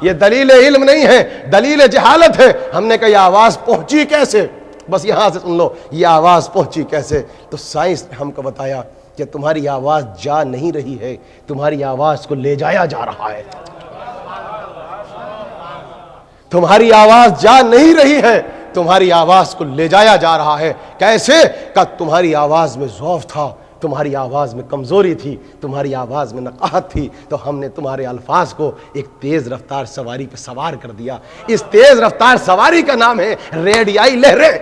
یہ دلیل علم نہیں ہے، دلیل جہالت ہے. ہم نے کہا یہ آواز پہنچی کیسے؟ بس یہاں سے سن لو، یہ آواز پہنچی کیسے؟ تو سائنس نے ہم کو بتایا کہ تمہاری آواز جا نہیں رہی ہے، تمہاری آواز کو لے جایا جا رہا ہے. تمہاری آواز جا نہیں رہی ہے، تمہاری آواز کو لے جایا جا رہا ہے. کیسے؟ کہ تمہاری آواز میں ضعف تھا، تمہاری آواز میں کمزوری تھی، تمہاری آواز میں نقاہت تھی، تو ہم نے تمہارے الفاظ کو ایک تیز رفتار سواری پہ سوار کر دیا. اس تیز رفتار سواری کا نام ہے ریڈیائی لہریں.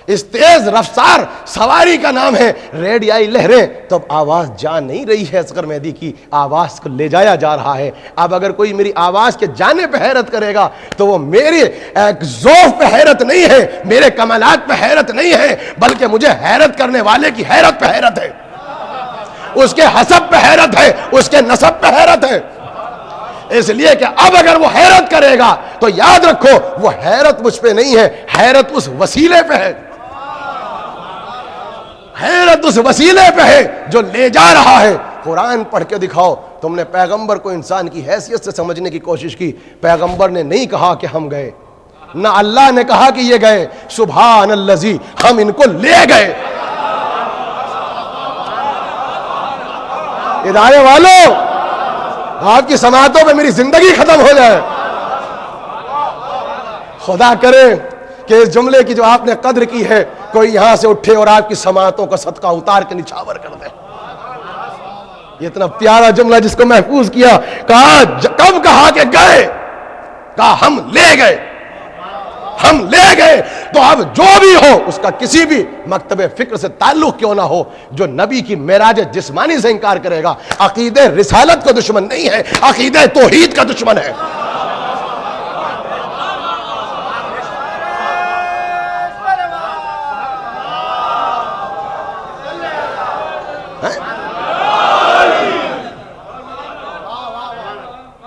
اس تیز رفتار سواری کا نام ہے ریڈیائی لہریں. تو اب آواز جا نہیں رہی ہے اصغر مہدی کی, آواز کو لے جایا جا رہا ہے. اب اگر کوئی میری آواز کے جانے پہ حیرت کرے گا تو وہ میرے ذوق پہ حیرت نہیں ہے, میرے کمالات پہ حیرت نہیں ہے, بلکہ مجھے حیرت کرنے والے کی حیرت پہ حیرت ہے, اس کے حسب پہ حیرت ہے, اس کے نسب پہ حیرت ہے. اس لیے کہ اب اگر وہ حیرت کرے گا تو یاد رکھو وہ حیرت مجھ پہ نہیں ہے, حیرت اس وسیلے پہ ہے, حیرت اس وسیلے پہ ہے جو لے جا رہا ہے. قرآن پڑھ کے دکھاؤ. تم نے پیغمبر کو انسان کی حیثیت سے سمجھنے کی کوشش کی. پیغمبر نے نہیں کہا کہ ہم گئے, نہ اللہ نے کہا کہ یہ گئے. سبحان الذی, ہم ان کو لے گئے. ادارے والوں, آپ کی سماعتوں پہ میری زندگی ختم ہو جائے. خدا کرے کہ اس جملے کی جو آپ نے قدر کی ہے کوئی یہاں سے اٹھے اور آپ کی سماعتوں کا صدقہ اتار کے نچھاور کر دے. یہ اتنا پیارا جملہ جس کو محفوظ کیا. کہا کب کہا کہ گئے, کہا ہم لے گئے, ہم لے گئے. تو اب جو بھی ہو اس کا کسی بھی مکتب فکر سے تعلق کیوں نہ ہو, جو نبی کی معراج جسمانی سے انکار کرے گا عقیدہ رسالت کا دشمن نہیں ہے, عقیدہ توحید کا دشمن ہے.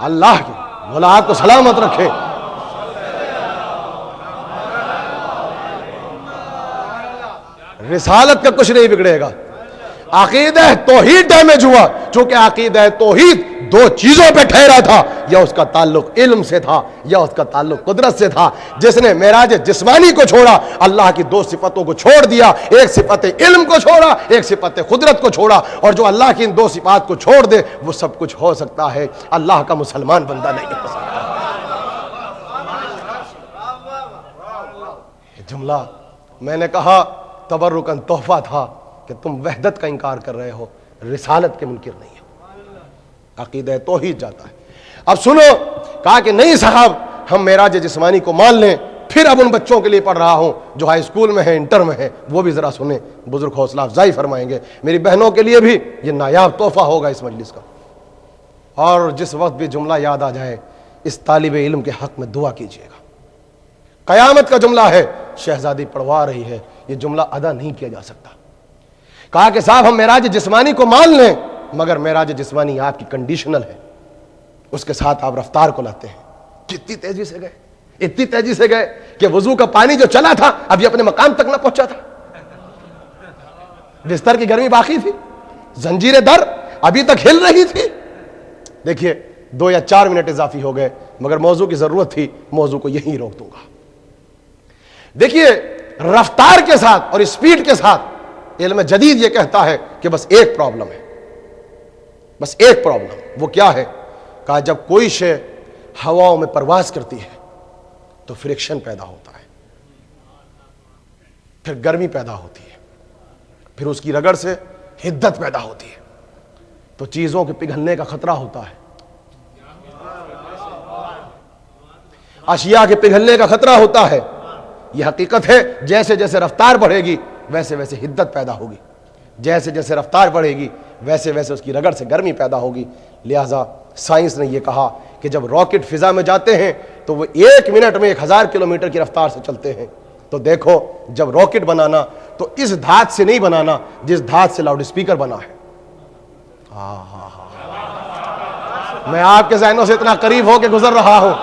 اللہ کی مولا آپ کو سلامت رکھے. رسالت کا کچھ نہیں بگڑے گا. عقیدہ توحید ڈیمیج ہوا چونکہ عقیدہ توحید دو چیزوں پہ ٹھہرا تھا, یا اس کا تعلق علم سے تھا یا اس کا تعلق قدرت سے تھا. جس نے معراج جسمانی کو چھوڑا, اللہ کی دو صفتوں کو چھوڑ دیا, ایک صفت علم کو چھوڑا, ایک صفت قدرت کو چھوڑا. اور جو اللہ کی ان دو صفات کو چھوڑ دے وہ سب کچھ ہو سکتا ہے, اللہ کا مسلمان بندہ نہیں ہو سکتا. یہ جملہ میں نے کہا تبرکاً تحفہ تھا کہ تم وحدت کا انکار کر رہے ہو, رسالت کے منکر نہیں ہو. عقیدہ توحید جاتا ہے. اب سنو, کہا کہ نہیں صاحب ہم معراج جسمانی کو مان لیں. پھر اب ان بچوں کے لیے پڑھ رہا ہوں جو ہائی اسکول میں ہیں, انٹر میں ہیں, وہ بھی ذرا سنیں, بزرگ حوصلہ افزائی فرمائیں گے. میری بہنوں کے لیے بھی یہ نایاب تحفہ ہوگا اس مجلس کا. اور جس وقت بھی جملہ یاد آ جائے اس طالب علم کے حق میں دعا کیجیے گا. قیامت کا جملہ ہے, شہزادی پڑھوا رہی ہے, یہ جملہ ادا نہیں کیا جا سکتا. کہا کہ صاحب ہم معراج جسمانی کو مان لیں, مگر معراج جسمانی آپ کی کنڈیشنل ہے, اس کے ساتھ آپ رفتار کو لاتے ہیں. کتنی تیزی سے گئے, اتنی تیزی سے گئے کہ وضو کا پانی جو چلا تھا ابھی اپنے مقام تک نہ پہنچا تھا. بستر کی گرمی باقی تھی, زنجیر در ابھی تک ہل رہی تھی. دیکھیے 2 یا 4 منٹ اضافی ہو گئے, مگر موضوع کی ضرورت تھی, موضوع کو یہیں روک دوں گا. دیکھیے رفتار کے ساتھ اور اسپیڈ کے ساتھ علم جدید یہ کہتا ہے کہ بس ایک پرابلم ہے, بس ایک پرابلم. وہ کیا ہے؟ کہا جب کوئی شے ہواؤں میں پرواز کرتی ہے تو فرکشن پیدا ہوتا ہے, پھر گرمی پیدا ہوتی ہے, پھر اس کی رگڑ سے حدت پیدا ہوتی ہے, تو چیزوں کے پگھلنے کا خطرہ ہوتا ہے, اشیاء کے پگھلنے کا خطرہ ہوتا ہے. یہ حقیقت ہے. جیسے جیسے رفتار بڑھے گی ویسے ویسے حدت پیدا ہوگی, جیسے جیسے رفتار بڑھے گی ویسے ویسے اس کی رگڑ سے گرمی پیدا ہوگی. لہٰذا سائنس نے یہ کہا کہ جب راکٹ فضا میں جاتے ہیں تو وہ 1 منٹ میں 1000 کلومیٹر کی رفتار سے چلتے ہیں. تو دیکھو جب راکٹ بنانا تو اس دھات سے نہیں بنانا جس دھات سے لاؤڈ اسپیکر بنا ہے. میں آپ کے ذہنوں سے اتنا قریب ہو کے گزر رہا ہوں.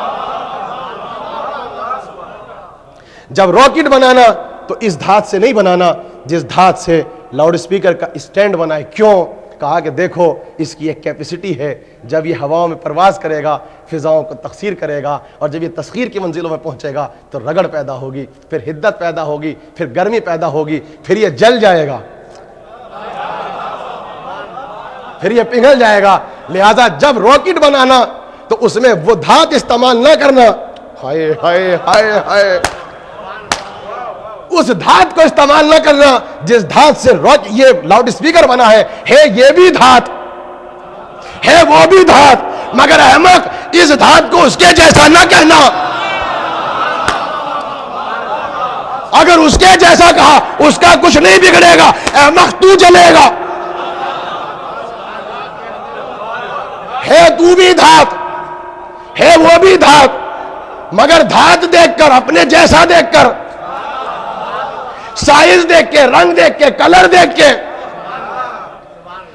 جب راکٹ بنانا تو اس دھات سے نہیں بنانا جس دھات سے لاؤڈ اسپیکر کا اسٹینڈ بنا ہے. کیوں؟ کہا کہ دیکھو اس کی ایک کیپیسٹی ہے, جب یہ ہواؤں میں پرواز کرے گا فضاؤں کو تخسیر کرے گا, اور جب یہ تسخیر کی منزلوں میں پہنچے گا تو رگڑ پیدا ہوگی, پھر حدت پیدا ہوگی, پھر گرمی پیدا ہوگی, پھر یہ جل جائے گا, پھر یہ پگھل جائے گا. لہذا جب راکٹ بنانا تو اس میں وہ دھات استعمال نہ کرنا, ہائے ہائے ہائے ہائے, اس دھات کو استعمال نہ کرنا جس دھات سے یہ لاؤڈ اسپیکر بنا ہے. یہ بھی دھات ہے, وہ بھی دھات, مگر احمق اس دھات کو اس کے جیسا نہ کہنا. اگر اس کے جیسا کہا اس کا کچھ نہیں بگڑے گا، احمق تو جلے گا۔ ہے تو بھی دھات، ہے وہ بھی دھات، مگر دھات دیکھ کر، اپنے جیسا دیکھ کر، سائز دیکھ کے، رنگ دیکھ کے، کلر دیکھ کے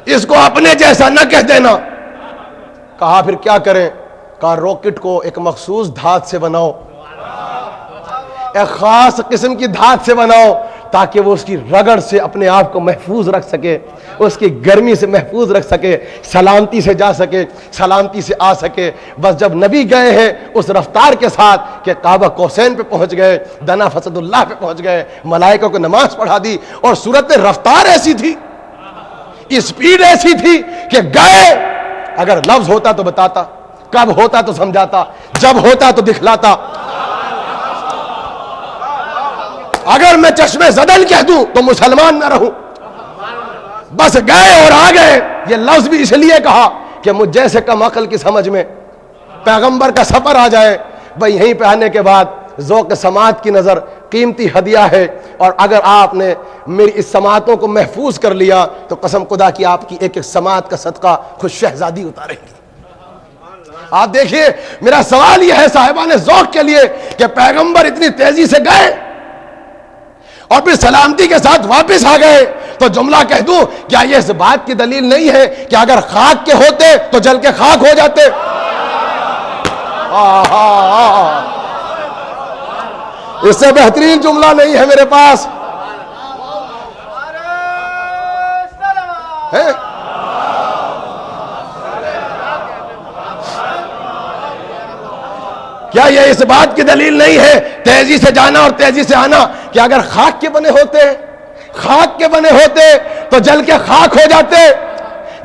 اس کو اپنے جیسا نہ کہہ دینا۔ کہا پھر کیا کریں؟ کہا راکٹ کو ایک مخصوص دھات سے بناؤ، ایک خاص قسم کی دھات سے بناؤ، تاکہ وہ اس کی رگڑ سے اپنے آپ کو محفوظ رکھ سکے، اس کی گرمی سے محفوظ رکھ سکے، سلامتی سے جا سکے، سلامتی سے آ سکے۔ بس جب نبی گئے ہیں اس رفتار کے ساتھ کہ کعبہ قوسین پہ پہنچ گئے، دنا فسد اللہ پہ پہنچ گئے، ملائکہ کو نماز پڑھا دی، اور صورت رفتار ایسی تھی، اسپیڈ ایسی تھی کہ گئے، اگر لفظ ہوتا تو بتاتا، کب ہوتا تو سمجھاتا، جب ہوتا تو دکھلاتا۔ اگر میں چشمے زدن کہہ دوں تو مسلمان نہ رہوں۔ بس گئے اور آ گئے۔ یہ لفظ بھی اس لیے کہا کہ مجھ جیسے کم عقل کی سمجھ میں پیغمبر کا سفر آ جائے۔ بھئی یہیں پہ آنے کے بعد ذوق سماعت کی نظر قیمتی ہدیہ ہے، اور اگر آپ نے میری اس سماعتوں کو محفوظ کر لیا تو قسم خدا کی آپ کی ایک ایک سماعت کا صدقہ خود شہزادی اتارے گی۔ آپ دیکھیے، میرا سوال یہ ہے صاحبان ذوق کے لیے کہ پیغمبر اتنی تیزی سے گئے اور پھر سلامتی کے ساتھ واپس آ گئے، تو جملہ کہہ دوں، کیا یہ اس بات کی دلیل نہیں ہے کہ اگر خاک کے ہوتے تو جل کے خاک ہو جاتے؟ اس سے بہترین جملہ نہیں ہے میرے پاس۔ کیا یہ اس بات کی دلیل نہیں ہے تیزی سے جانا اور تیزی سے آنا کہ اگر خاک کے بنے ہوتے، خاک کے بنے ہوتے تو جل کے خاک ہو جاتے،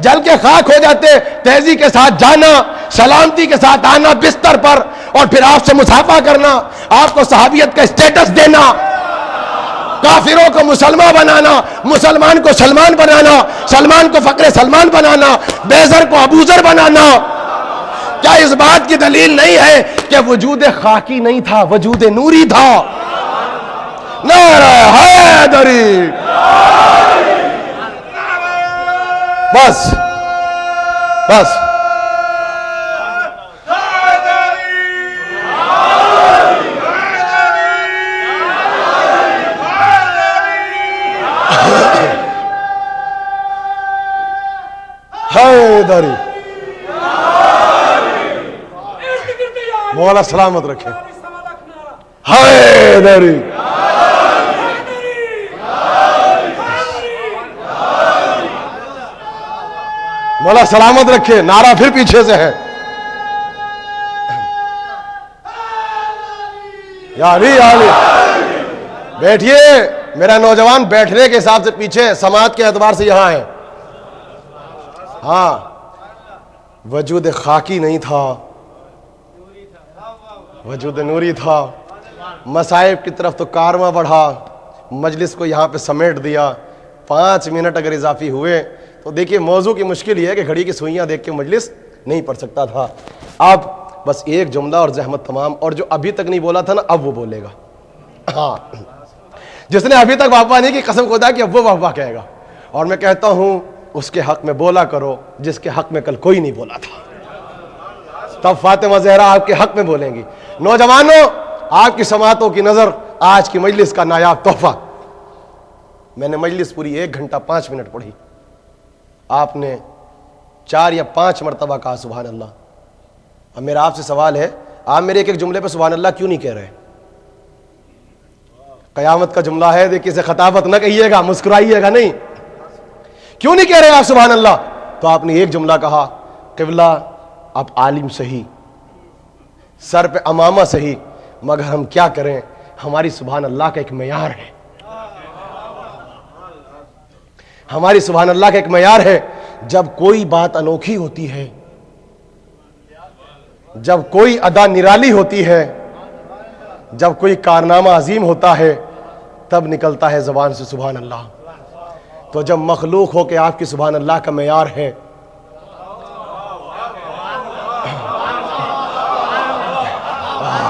جل کے خاک ہو جاتے؟ تیزی کے ساتھ جانا، سلامتی کے ساتھ آنا بستر پر، اور پھر آپ سے مصافحہ کرنا، آپ کو صحابیت کا اسٹیٹس دینا، کافروں کو مسلمان بنانا، مسلمان کو سلمان بنانا، سلمان کو فقر سلمان بنانا، بیزر کو ابوذر بنانا۔ کیا اس بات کی دلیل نہیں ہے کہ وجود خاکی نہیں تھا، وجود نوری تھا؟ نعرہ حیدری! بس بس حیدری! مولا سلامت رکھے۔ حیدری! مولا سلامت رکھے۔ نعرہ پھر پیچھے سے ہے، یا علی یا علی۔ بیٹھیے میرا نوجوان، بیٹھنے کے حساب سے پیچھے، سماعت کے اعتبار سے یہاں ہے۔ ہاں، وجود خاکی نہیں تھا، وجود نوری تھا۔ مصائب کی طرف تو کارواں بڑھا، مجلس کو یہاں پہ سمیٹ دیا۔ 5 منٹ اگر اضافی ہوئے تو دیکھیے، موضوع کی مشکل یہ ہے کہ گھڑی کی سوئیاں دیکھ کے مجلس نہیں پڑھ سکتا تھا۔ اب بس ایک جملہ اور زحمت تمام، اور جو ابھی تک نہیں بولا تھا نا اب وہ بولے گا۔ ہاں، جس نے ابھی تک واہ واہ نہیں کی، قسم خدا کہ اب وہ واہ واہ کہے گا۔ اور میں کہتا ہوں اس کے حق میں بولا کرو جس کے حق میں کل کوئی نہیں بولا تھا، تب فاطمہ زہرا آپ کے حق میں بولیں گی۔ نوجوانوں، آپ کی سماعتوں کی نظر آج کی مجلس کا نایاب تحفہ۔ میں نے مجلس پوری 1 گھنٹہ 5 منٹ پڑھی، آپ نے 4 یا 5 مرتبہ کہا سبحان اللہ۔ اب میرا آپ سے سوال ہے، آپ میرے ایک ایک جملے پہ سبحان اللہ کیوں نہیں کہہ رہے؟ قیامت کا جملہ ہے، دیکھیے اسے خطابت نہ کہیے گا، مسکرائیے گا نہیں۔ کیوں نہیں کہہ رہے آپ سبحان اللہ؟ تو آپ نے ایک جملہ کہا، قبلہ آپ عالم صحیح، سر پہ امامہ صحیح، مگر ہم کیا کریں، ہماری سبحان اللہ کا ایک معیار ہے، ہماری سبحان اللہ کا ایک معیار ہے۔ جب کوئی بات انوکھی ہوتی ہے، جب کوئی ادا نرالی ہوتی ہے، جب کوئی کارنامہ عظیم ہوتا ہے، تب نکلتا ہے زبان سے سبحان اللہ۔ تو جب مخلوق ہو کے آپ کی سبحان اللہ کا معیار ہے،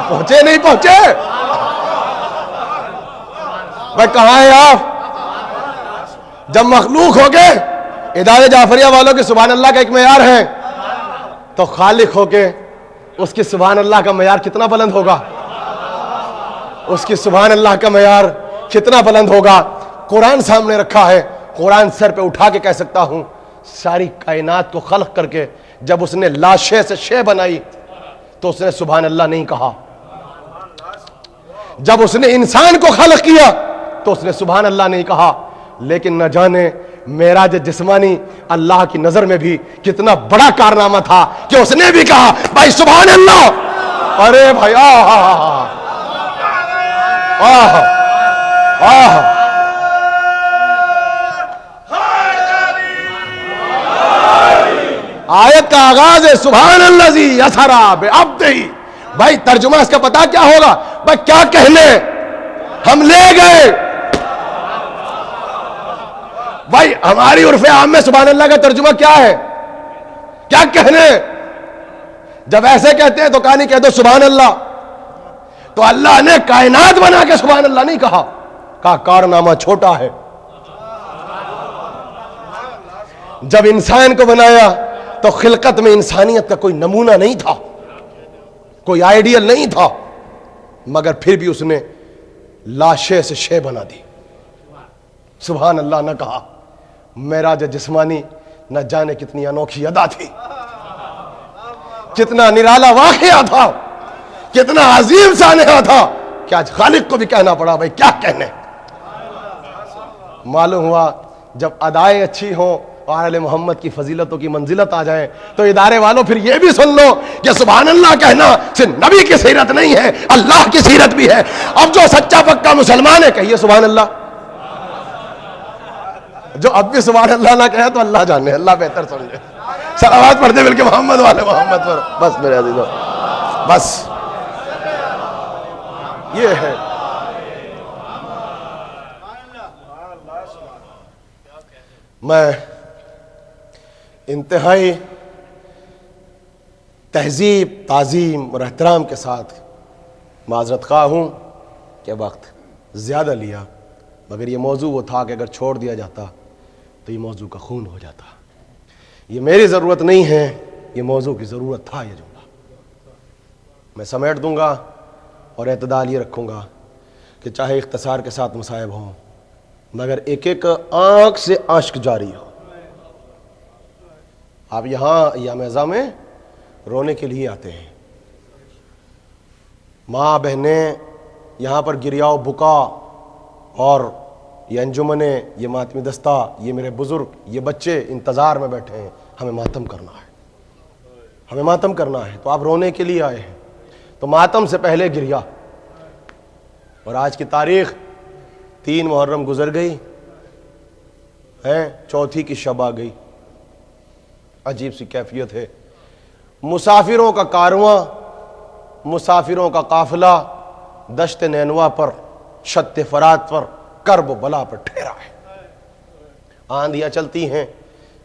پہنچے نہیں پہنچے؟ بھائی کہاں ہیں آپ؟ جب مخلوق ہو کے ادارے جعفریہ والوں کی سبحان اللہ کا ایک معیار ہے تو خالق ہو کے اس کی سبحان اللہ کا معیار کتنا بلند ہوگا؟ اس کی سبحان اللہ کا معیار کتنا بلند ہوگا؟ قرآن سامنے رکھا ہے، قرآن سر پہ اٹھا کے کہہ سکتا ہوں ساری کائنات کو خلق کر کے جب اس نے لا شے سے شے بنائی تو اس نے سبحان اللہ نہیں کہا. جب اس نے انسان کو خلق کیا تو اس نے سبحان اللہ نہیں کہا. لیکن نہ جانے معراج جسمانی اللہ کی نظر میں بھی کتنا بڑا کارنامہ تھا کہ اس نے بھی کہا بھائی سبحان اللہ. ارے بھائی آیت کا آغاز ہے سبحان الذی اسری بعبدہ. بھائی ترجمہ اس کا پتا کیا ہوگا؟ بھائی کیا کہنے، ہم لے گئے. بھائی ہماری عرف عام میں سبحان اللہ کا ترجمہ کیا ہے؟ کیا کہنے؟ جب ایسے کہتے ہیں تو کہانی کہہ دو سبحان اللہ. تو اللہ نے کائنات بنا کے سبحان اللہ نہیں کہا کارنامہ چھوٹا ہے. جب انسان کو بنایا تو خلقت میں انسانیت کا کوئی نمونہ نہیں تھا، کوئی آئیڈیل نہیں تھا، مگر پھر بھی اس نے لا شے سے شے بنا دی. سبحان اللہ نہ کہا. معراج جسمانی نہ جانے کتنی انوکھی ادا تھی، کتنا نرالا واقعہ تھا، کتنا عظیم سانحہ تھا کہ آج خالق کو بھی کہنا پڑا بھائی کیا کہنے. معلوم ہوا جب ادائیں اچھی ہوں اور آل محمد کی فضیلتوں کی منزلت آ جائیں تو ادارے والوں پھر یہ بھی سن لو کہ سبحان اللہ کہنا صرف نبی کی سیرت نہیں ہے، اللہ کی سیرت بھی ہے. اب جو سچا پکا مسلمان ہے کہیے سبحان اللہ. جو اب بھی سبحان اللہ نہ کہے تو اللہ جانے، اللہ بہتر سمجھے. صلوات پڑھتے مل کے محمد والے محمد پر. بس میرے عزیزو بس یہ ہے. میں انتہائی تہذیب، تعظیم اور احترام کے ساتھ معذرت خواہ ہوں کہ وقت زیادہ لیا، مگر یہ موضوع وہ تھا کہ اگر چھوڑ دیا جاتا تو یہ موضوع کا خون ہو جاتا. یہ میری ضرورت نہیں ہے، یہ موضوع کی ضرورت تھا. یہ جملہ میں سمیٹ دوں گا اور اعتدال یہ رکھوں گا کہ چاہے اختصار کے ساتھ مصائب ہوں مگر ایک ایک آنکھ سے اشک جاری ہو. آپ یہاں ایام اعزاں میں رونے کے لیے آتے ہیں، ماں بہنیں یہاں پر گریا و بکا، اور یہ انجمنیں، یہ ماتمی دستہ، یہ میرے بزرگ، یہ بچے انتظار میں بیٹھے ہیں. ہمیں ماتم کرنا ہے، ہمیں ماتم کرنا ہے. تو آپ رونے کے لیے آئے ہیں تو ماتم سے پہلے گریا. اور آج کی تاریخ 3 محرم گزر گئی ہے، 4 کی شب آ گئی. عجیب سی کیفیت ہے. مسافروں کا کارواں، مسافروں کا قافلہ دشت نینوا پر، شط فرات پر، کرب و بلا پر ٹھہرا ہے. آندھیاں چلتی ہیں.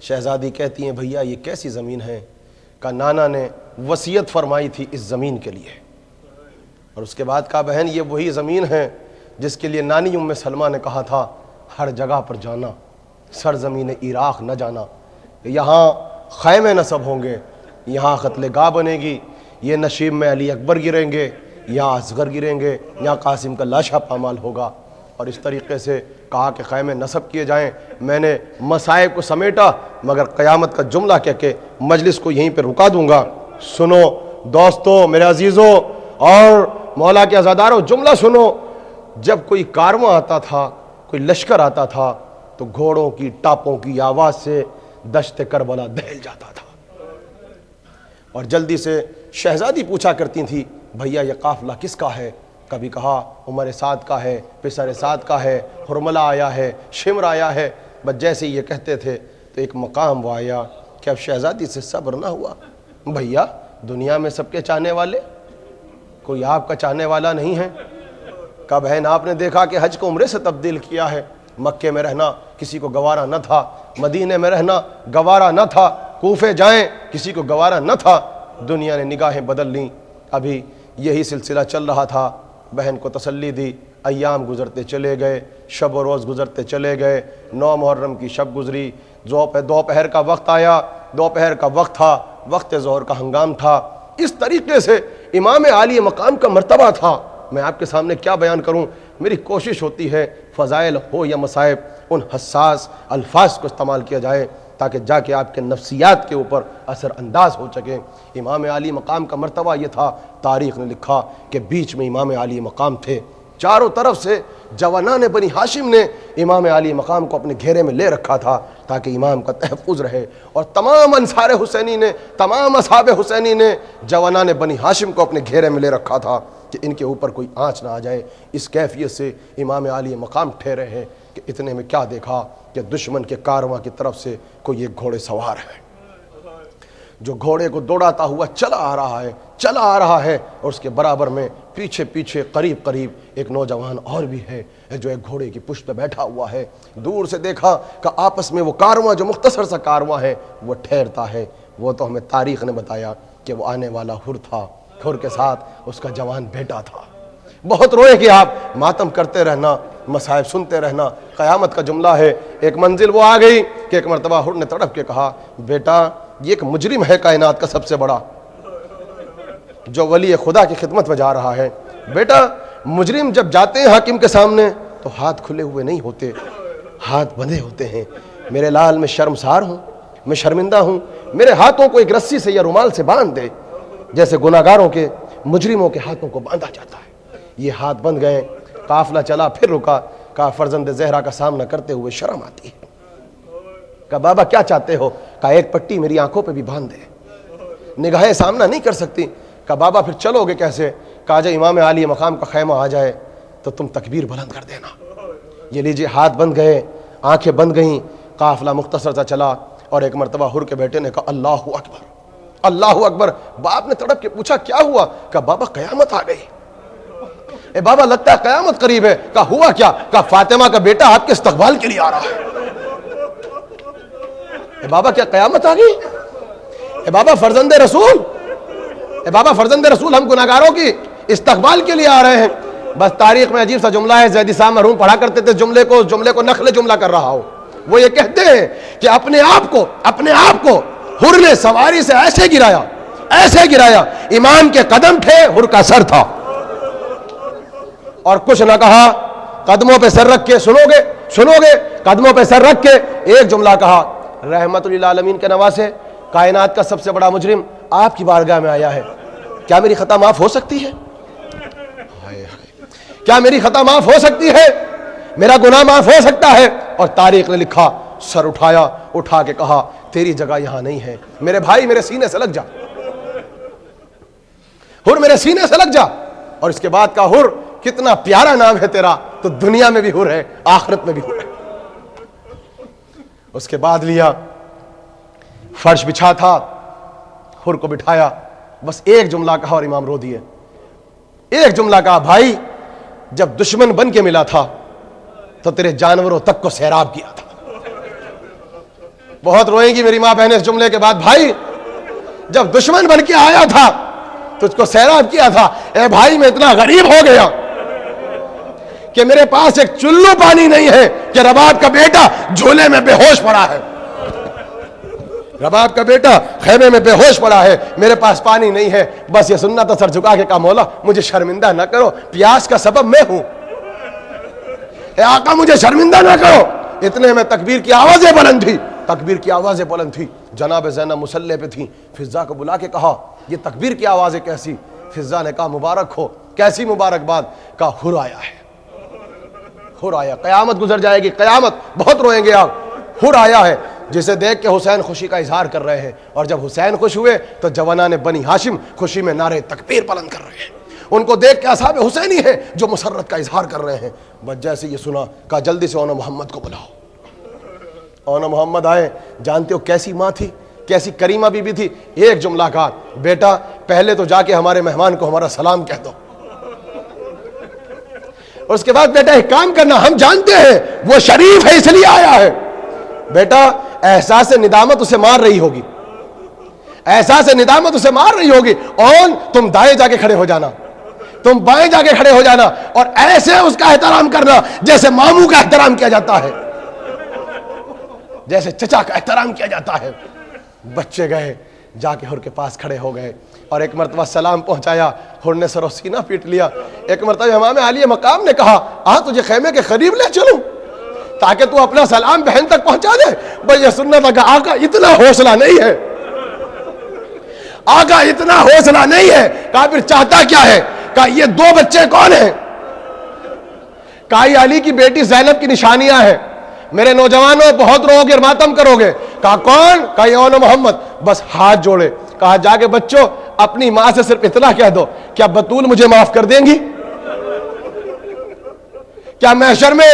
شہزادی کہتی ہیں بھیا یہ کیسی زمین ہے؟ کہ نانا نے وصیت فرمائی تھی اس زمین کے لیے. اور اس کے بعد کہا بہن یہ وہی زمین ہے جس کے لیے نانی ام سلمہ نے کہا تھا ہر جگہ پر جانا، سرزمین عراق نہ جانا. یہاں خیمے نصب ہوں گے، یہاں قتل گاہ بنے گی، یہ نشیب میں علی اکبر گریں گے، یہاں اصغر گریں گے، یہاں قاسم کا لاشا پامال ہوگا. اور اس طریقے سے کہا کہ خیمے نصب کیے جائیں. میں نے مصائب کو سمیٹا مگر قیامت کا جملہ کہہ کے مجلس کو یہیں پہ رکا دوں گا. سنو دوستو، میرے عزیزوں اور مولا کے عزاداروں، جملہ سنو. جب کوئی کارواں آتا تھا، کوئی لشکر آتا تھا تو گھوڑوں کی ٹاپوں کی آواز سے دشت کربلا دہل جاتا تھا. اور جلدی سے شہزادی پوچھا کرتی تھی بھیا یہ قافلہ کس کا ہے؟ کبھی کہا عمر سعد کا ہے، پسر سعد کا ہے، حرملہ آیا ہے، شمر آیا ہے. بس جیسے یہ کہتے تھے تو ایک مقام وہ آیا کہ اب شہزادی سے صبر نہ ہوا. بھیا دنیا میں سب کے چاہنے والے، کوئی آپ کا چاہنے والا نہیں ہے. کب بہن آپ نے دیکھا کہ حج کو عمرے سے تبدیل کیا ہے؟ مکے میں رہنا کسی کو گوارا نہ تھا، مدینے میں رہنا گوارا نہ تھا، کوفے جائیں کسی کو گوارا نہ تھا. دنیا نے نگاہیں بدل لیں. ابھی یہی سلسلہ چل رہا تھا. بہن کو تسلی دی. ایام گزرتے چلے گئے, شب و روز گزرتے چلے گئے. 9 محرم کی شب گزری, دوپہر کا وقت آیا, دوپہر کا وقت تھا, وقت ظہر کا ہنگام تھا. اس طریقے سے امام عالی مقام کا مرتبہ تھا. میں آپ کے سامنے کیا بیان کروں, میری کوشش ہوتی ہے فضائل ہو یا مصائب ان حساس الفاظ کو استعمال کیا جائے تاکہ جا کے آپ کے نفسیات کے اوپر اثر انداز ہو سکے. امام عالی مقام کا مرتبہ یہ تھا, تاریخ نے لکھا کہ بیچ میں امام عالی مقام تھے, چاروں طرف سے جوانان بنی ہاشم نے امام عالی مقام کو اپنے گھیرے میں لے رکھا تھا تاکہ امام کا تحفظ رہے. اور تمام انصار حسینی نے, تمام اصحاب حسینی نے جوانان بنی ہاشم کو اپنے گھیرے میں لے رکھا تھا کہ ان کے اوپر کوئی آنچ نہ آ جائے. اس کیفیت سے امام عالی مقام ٹھہرے ہیں کہ اتنے میں کیا دیکھا کہ دشمن کے کارواں کی طرف سے کوئی ایک گھوڑے سوار ہے جو گھوڑے کو دوڑاتا ہوا چلا آ رہا ہے, اور اس کے برابر میں پیچھے پیچھے قریب ایک نوجوان اور بھی ہے جو ایک گھوڑے کی پشت پہ بیٹھا ہوا ہے. دور سے دیکھا کہ آپس میں وہ کارواں, جو مختصر سا کارواں ہے, وہ ٹھہرتا ہے. وہ تو ہمیں تاریخ نے بتایا کہ وہ آنے والا حر تھا, حر کے ساتھ اس کا جوان بیٹا تھا. بہت روئے کہ آپ ماتم کرتے رہنا, مصائب سنتے رہنا. قیامت کا جملہ ہے, ایک منزل وہ آ گئی کہ ایک مرتبہ حر نے تڑپ کے کہا, بیٹا یہ ایک مجرم ہے کائنات کا سب سے بڑا, جو ولی خدا کی خدمت میں جا رہا ہے. بیٹا مجرم جب جاتے ہیں حاکم کے سامنے تو ہاتھ کھلے ہوئے نہیں ہوتے, ہاتھ بندھے ہوتے ہیں. میرے لال میں شرمسار ہوں, میں شرمندہ ہوں, میرے ہاتھوں کو ایک رسی سے یا رومال سے باندھ دے جیسے گناہگاروں کے, مجرموں کے ہاتھوں کو باندھا جاتا ہے. یہ ہاتھ بند گئے, قافلہ چلا, پھر رکا. کہا فرزند زہرا کا سامنا کرتے ہوئے شرم آتی ہے. کہا بابا کیا چاہتے ہو؟ کہا ایک پٹی میری آنکھوں پہ بھی باندھ دے, نگاہیں سامنا نہیں کر سکتی. کہا بابا پھر چلو گے کیسے؟ کہا جب امام عالی مقام کا خیمہ آ جائے تو تم تکبیر بلند کر دینا. یہ لیجیے, ہاتھ بند گئے, آنکھیں بند گئیں, قافلہ مختصر سا چلا, اور ایک مرتبہ حر کے بیٹے نے کہا اللہ اکبر, اللہ اکبر. باپ نے تڑپ کے پوچھا کیا ہوا؟ کہا بابا قیامت آ گئی. اے بابا لگتا ہے قیامت قریب ہے. کہا ہوا کیا؟ کہا فاطمہ کا بیٹا آپ کے استقبال کے لیے آ رہا ہے. اے بابا کیا قیامت آ گئی؟ اے بابا فرزند رسول, اے بابا فرزند رسول, ہم گناہگاروں کی استقبال کے لیے آ رہے ہیں. بس تاریخ میں عجیب سا جملہ ہے, زیدی صاحب مرحوم پڑھا کرتے تھے جملے کو نقل جملہ کر رہا ہو. وہ یہ کہتے ہیں کہ اپنے آپ کو حر نے سواری سے ایسے گرایا, امام کے قدم تھے, حر کا سر تھا. اور کچھ نہ کہا, قدموں پہ سر رکھ کے, سنو گے, قدموں پہ سر رکھ کے ایک جملہ کہا, رحمت للعالمین کے نواسے, کائنات کا سب سے بڑا مجرم آپ کی بارگاہ میں آیا ہے, کیا میری خطا معاف ہو سکتی ہے؟ کیا میری خطا معاف ہو سکتی ہے؟ میرا گناہ معاف ہو سکتا ہے؟ اور تاریخ نے لکھا, سر اٹھا کے کہا تیری جگہ یہاں نہیں ہے, میرے بھائی میرے سینے سے لگ جا, حر میرے سینے سے لگ جا. اور اس کے بعد کا حر, کتنا پیارا نام ہے تیرا, تو دنیا میں بھی حر ہے, آخرت میں بھی حر ہے. اس کے بعد لیا, فرش بچھا تھا, حر کو بٹھایا, بس ایک جملہ کہا اور امام رو دیے. ایک جملہ کہا, بھائی جب دشمن بن کے ملا تھا تو تیرے جانوروں تک کو سیراب کیا تھا. بہت روئیں گی میری ماں بہنیں اس جملے کے بعد. بھائی جب دشمن بن کے آیا تھا تجھ کو سیراب کیا تھا. اے بھائی میں اتنا غریب ہو گیا کہ میرے پاس ایک چلو پانی نہیں ہے کہ رباب کا بیٹا جھولے میں بے ہوش پڑا ہے, رباب کا بیٹا خیمے میں بے ہوش پڑا ہے, میرے پاس پانی نہیں ہے. بس یہ سننا تھا سر جھکا کے, کہا مولا مجھے شرمندہ نہ کرو, پیاس کا سبب میں ہوں, اے آقا مجھے شرمندہ نہ کرو. اتنے میں تکبیر کی آوازیں بلند تھی. جناب زینب مصلی پہ تھیں, فضا کو بلا کے کہا یہ تکبیر کی آوازیں کیسی؟ فضا نے کہا مبارک ہو. کیسی مبارکباد؟ کہا حر آیا ہے, حر آیا, قیامت گزر جائے گی, قیامت, بہت روئیں گے آپ. حر آیا ہے جسے دیکھ کے حسین خوشی کا اظہار کر رہے ہیں, اور جب حسین خوش ہوئے تو جوانان بنی ہاشم خوشی میں نعرے تکبیر بلند کر رہے ہیں. ان کو دیکھ کے اصحاب حسینی ہے جو مسرت کا اظہار کر رہے ہیں. بس جیسے یہ سنا, کہا جلدی سے اونا محمد کو بلاؤ. اونا محمد آئے. جانتے ہو کیسی ماں تھی, کیسی کریمہ بی بی تھی. ایک جملہ کہا, بیٹا پہلے تو جا کے ہمارے مہمان کو ہمارا سلام کہہ دو, اس کے بعد بیٹا ایک کام کرنا, ہم جانتے ہیں وہ شریف ہے اس لیے آیا ہے. بیٹا احساس ندامت اسے مار رہی ہوگی, احساس ندامت اسے مار رہی ہوگی. اور تم دائیں جا کے کھڑے ہو جانا, تم بائیں جا کے کھڑے ہو جانا اور ایسے اس کا احترام کرنا جیسے ماموں کا احترام کیا جاتا ہے، جیسے چچا کا احترام کیا جاتا ہے۔ بچے گئے، جا کے حر کے پاس کھڑے ہو گئے اور ایک مرتبہ سلام پہنچایا، حر نے سر و سینہ پیٹ لیا۔ ایک مرتبہ امام عالی مقام نے کہا تجھے خیمے کے قریب لے چلوں تاکہ تو اپنا سلام بہن تک پہنچا دے۔ بھئی یہ سننا تھا کہ آقا اتنا حوصلہ نہیں ہے، آقا اتنا حوصلہ نہیں ہے۔ کہا پھر چاہتا کیا ہے؟ کہا یہ دو بچے کون ہیں؟ کہا یہ علی کی بیٹی زینب کی نشانیاں ہیں، میرے نوجوانوں بہت رو گے ماتم کرو گے۔ کہا کون؟ کہا یہ اون محمد۔ بس ہاتھ جوڑے، کہا جا کے بچوں اپنی ماں سے صرف اتنا کہہ دو، کیا بطول مجھے معاف کر دیں گی؟ کیا محشر میں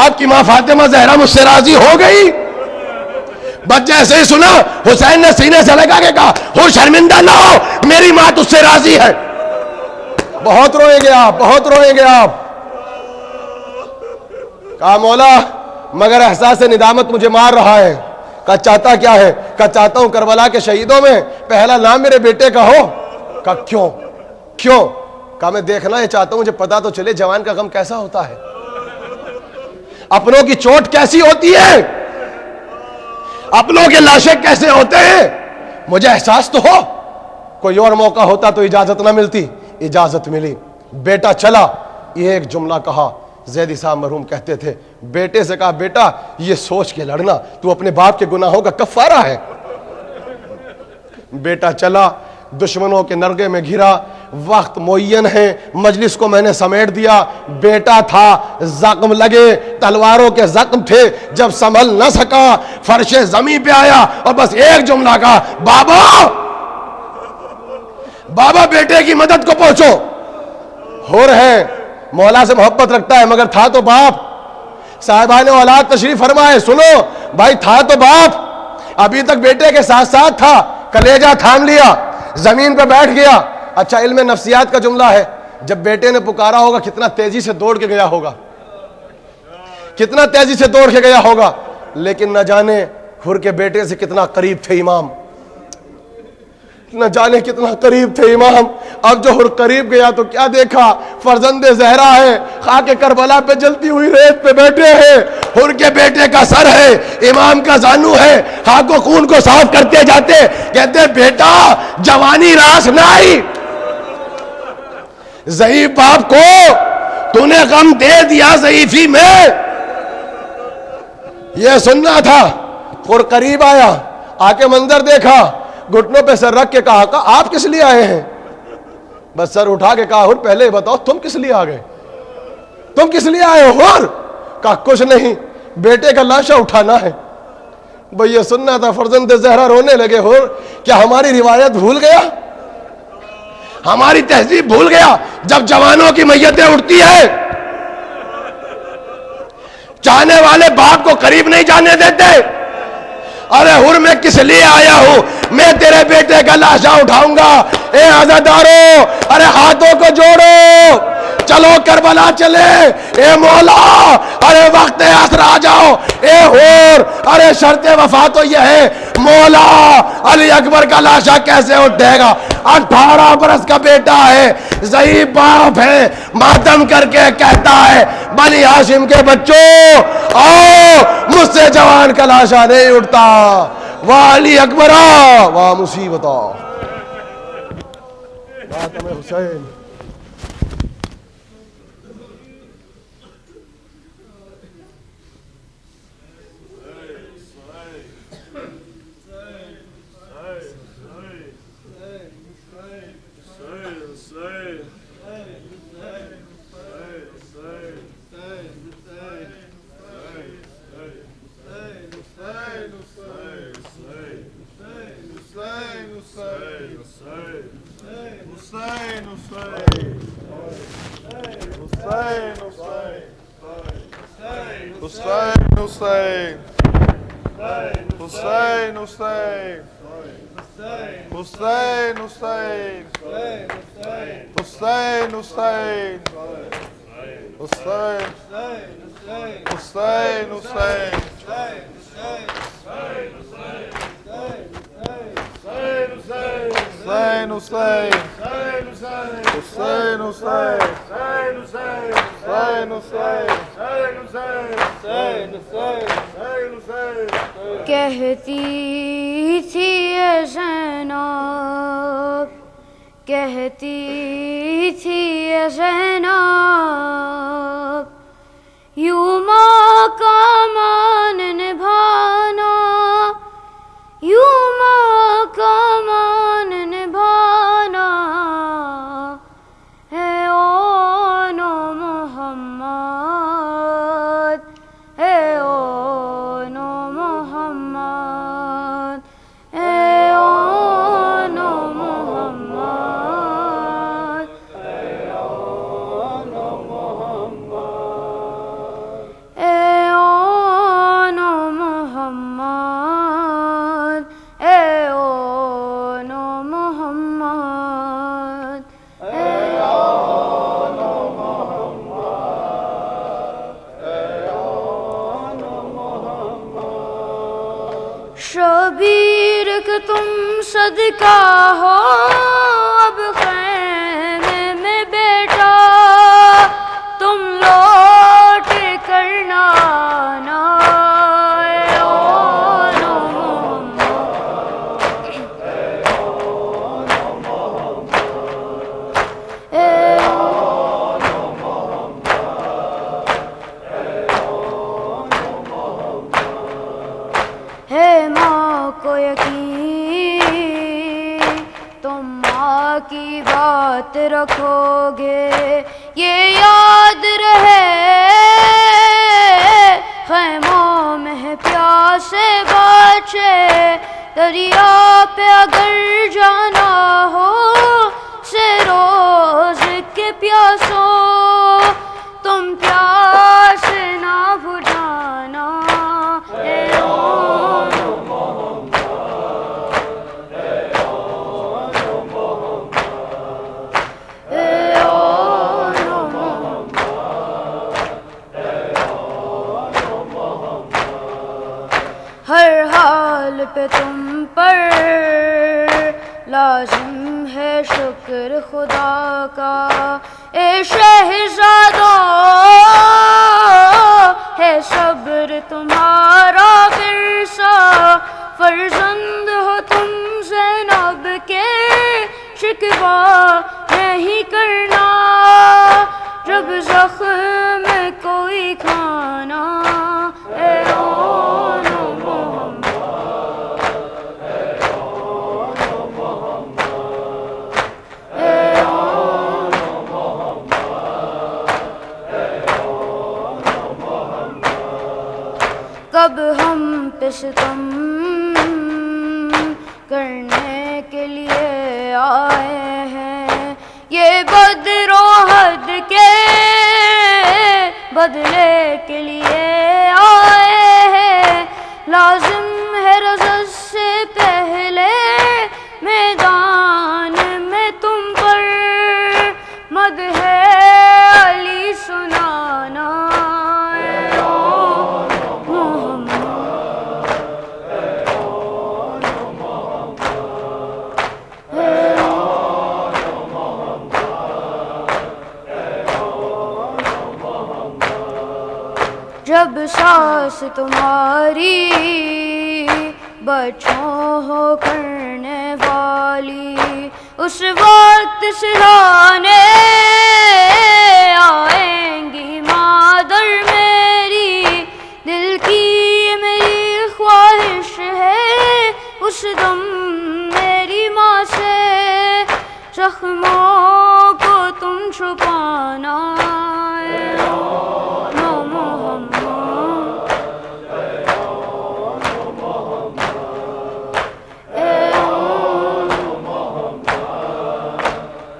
آپ کی ماں فاطمہ زہرا مجھ سے راضی ہو گئی؟ بس جیسے ہی سنا حسین نے سینے سے لگا کے کہا ہو شرمندہ نہ ہو، میری ماں تجھ سے راضی ہے۔ بہت روئیں گے آپ، بہت روئیں گے آپ۔ کہا مولا مگر احساس ندامت مجھے مار رہا ہے۔ کہا چاہتا کیا ہے؟ کہا چاہتا ہوں کربلا کے شہیدوں میں پہلا نام میرے بیٹے کا ہو۔ کہا کیوں؟ کہا میں دیکھنا یہ چاہتا ہوں، مجھے پتا تو چلے جوان کا غم کیسا ہوتا ہے، اپنوں کی چوٹ کیسی ہوتی ہے، اپنوں کے لاشیں کیسے ہوتے ہیں، مجھے احساس تو ہو۔ کوئی اور موقع ہوتا تو اجازت نہ ملتی، اجازت ملی۔ بیٹا چلا، یہ ایک جملہ کہا، زیدی صاحب مرحوم کہتے تھے، بیٹے سے کہا بیٹا یہ سوچ کے لڑنا تو اپنے باپ کے گناہوں کا کفارہ ہے۔ بیٹا چلا، دشمنوں کے نرگے میں گھرا، وقت معین ہے، مجلس کو میں نے سمیٹ دیا۔ بیٹا تھا، زخم لگے، تلواروں کے زخم تھے، جب سنبھل نہ سکا فرش زمین پہ آیا اور بس ایک جملہ کہا بابا بابا بیٹے کی مدد کو پہنچو۔ ہو رہے مولا سے محبت رکھتا ہے مگر تھا تو باپ۔ صاحبان اولاد تشریف فرمائے، سنو بھائی تھا تو باپ، ابھی تک بیٹے کے ساتھ ساتھ تھا، کلیجہ تھام لیا، زمین پہ بیٹھ گیا۔ اچھا علم نفسیات کا جملہ ہے، جب بیٹے نے پکارا ہوگا کتنا تیزی سے دوڑ کے گیا ہوگا، کتنا تیزی سے دوڑ کے گیا ہوگا، لیکن نہ جانے حر کے بیٹے سے کتنا قریب تھے امام، نہ جانے کتنا قریب تھے امام۔ اب جو حر قریب گیا تو کیا دیکھا؟ فرزند زہرا ہے، خاک کربلا پہ جلتی ہوئی ریت پہ بیٹھے ہیں، حر کے بیٹے کا سر ہے، امام کا زانو ہے، خاک و خون کو صاف کرتے جاتے، کہتے بیٹا جوانی راس نہ آئی، ضعیف باپ کو تو نے غم دے دیا ضعیفی میں۔ یہ سننا تھا۔ حر قریب آیا، آ کے منظر دیکھا، گھٹنوں پہ سر رکھ کے کہا آپ کس لیے آئے ہیں؟ بس سر اٹھا کے کہا حر پہلے بتاؤ تم کس لیے آ گئے، تم کس لیے آئے ہو؟ حر کہا کچھ نہیں، بیٹے کا لاشا اٹھانا ہے۔ بھئی یہ سننا تھا۔ فرزند زہرا رونے لگے، حر کیا ہماری روایت بھول گیا، ہماری تہذیب بھول گیا؟ جب جوانوں کی میتیں اٹھتی ہے چاہنے والے باپ کو قریب نہیں جانے دیتے۔ ارے حر میں کس لیے آیا ہوں؟ میں تیرے بیٹے کا لاشا اٹھاؤں گا۔ اے عزادارو، ارے ہاتھوں کو جوڑو، چلو کربلا چلے۔ اے مولا، ارے وقت عصر آ جاؤ۔ اے حر، ارے شرط وفا تو یہ ہے، مولا علی اکبر کا لاشا کیسے اٹھے گا؟ 18 برس کا بیٹا ہے، ضعیف باپ ہے، ماتم کر کے کہتا ہے بنی ہاشم کے بچوں آؤ، مجھ سے جوان کا لاشا نہیں اٹھتا۔ واہ علی اکبرہ، واہ مصیبتہ، ماتم حسین۔ Hussein, Hussein. کہتی تھی یہ زینب، کہتی تھی یہ زینب، یوں ماں کا مان نبھانا، یوں ماں کا مان نبھانا ہے اون و محمد، ہے اون و محمد، ہے اون و محمد، ہے اون و محمد، ہے اون و محمد، ہے اون و محمد، ہے اون و محمد۔ شبیر کہ تم صدقہ ہو اب خیمے میں بیٹا، تم لوٹ کرنا نا، اے اون و محمد، اے اون و محمد، ہے ماں کو یقین تم ماں کی بات رکھو گے، یہ یاد رہے خیموں میں ہے پیاسے بچے، دریا پہ اگر جانا ہو سے روز کے پیاسوں، تم پیاس نہ بجھانا، اے اون و محمد، اے اون و محمد، اے اون و محمد، اے اون و محمد۔ ہر حال پہ تم پر لازم ہے شکر خدا کا، اے شہزادوں ہے صبر تمہارا ورثہ، فرزند ہو تم زینب کے شکوہ نہیں کرنا، جب زخم کوئی کھانا، اے اون و محمد، اے اون و محمد، اے اون و محمد، اے اون و محمد۔ کب ہم پہ ستم کرنے کے لیے آئے ہیں، یہ بدروحد کے بدلے کے لیے آئے ہیں، لازم ہے رزق سے پہلے میدان میں تم پر مدح علی سنانا، اے اون و محمد، اے اون و محمد، اے اون و محمد، اے اون و محمد۔ جب ساس تمہاری بچوں ہو کرنے والی، اس وقت سہلانے آئیں گی مادر میری، دل کی میری خواہش ہے اس دم میری ماں سے زخموں کو تم چھپانا، اے اون و محمد، اے اون و محمد، اے اون و محمد،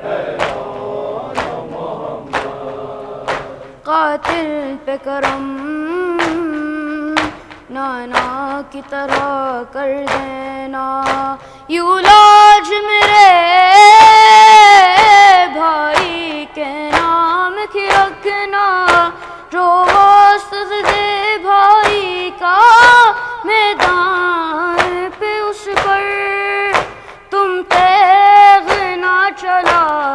اے اون و محمد۔ قاتل پہ کرم نانا کی طرح کر دینا، یوں لاج میرے بھائی کے نام کی رکھنا، جو واسطہ دے بھائی کا میدان پہ اس پر تم تیغ نہ چلا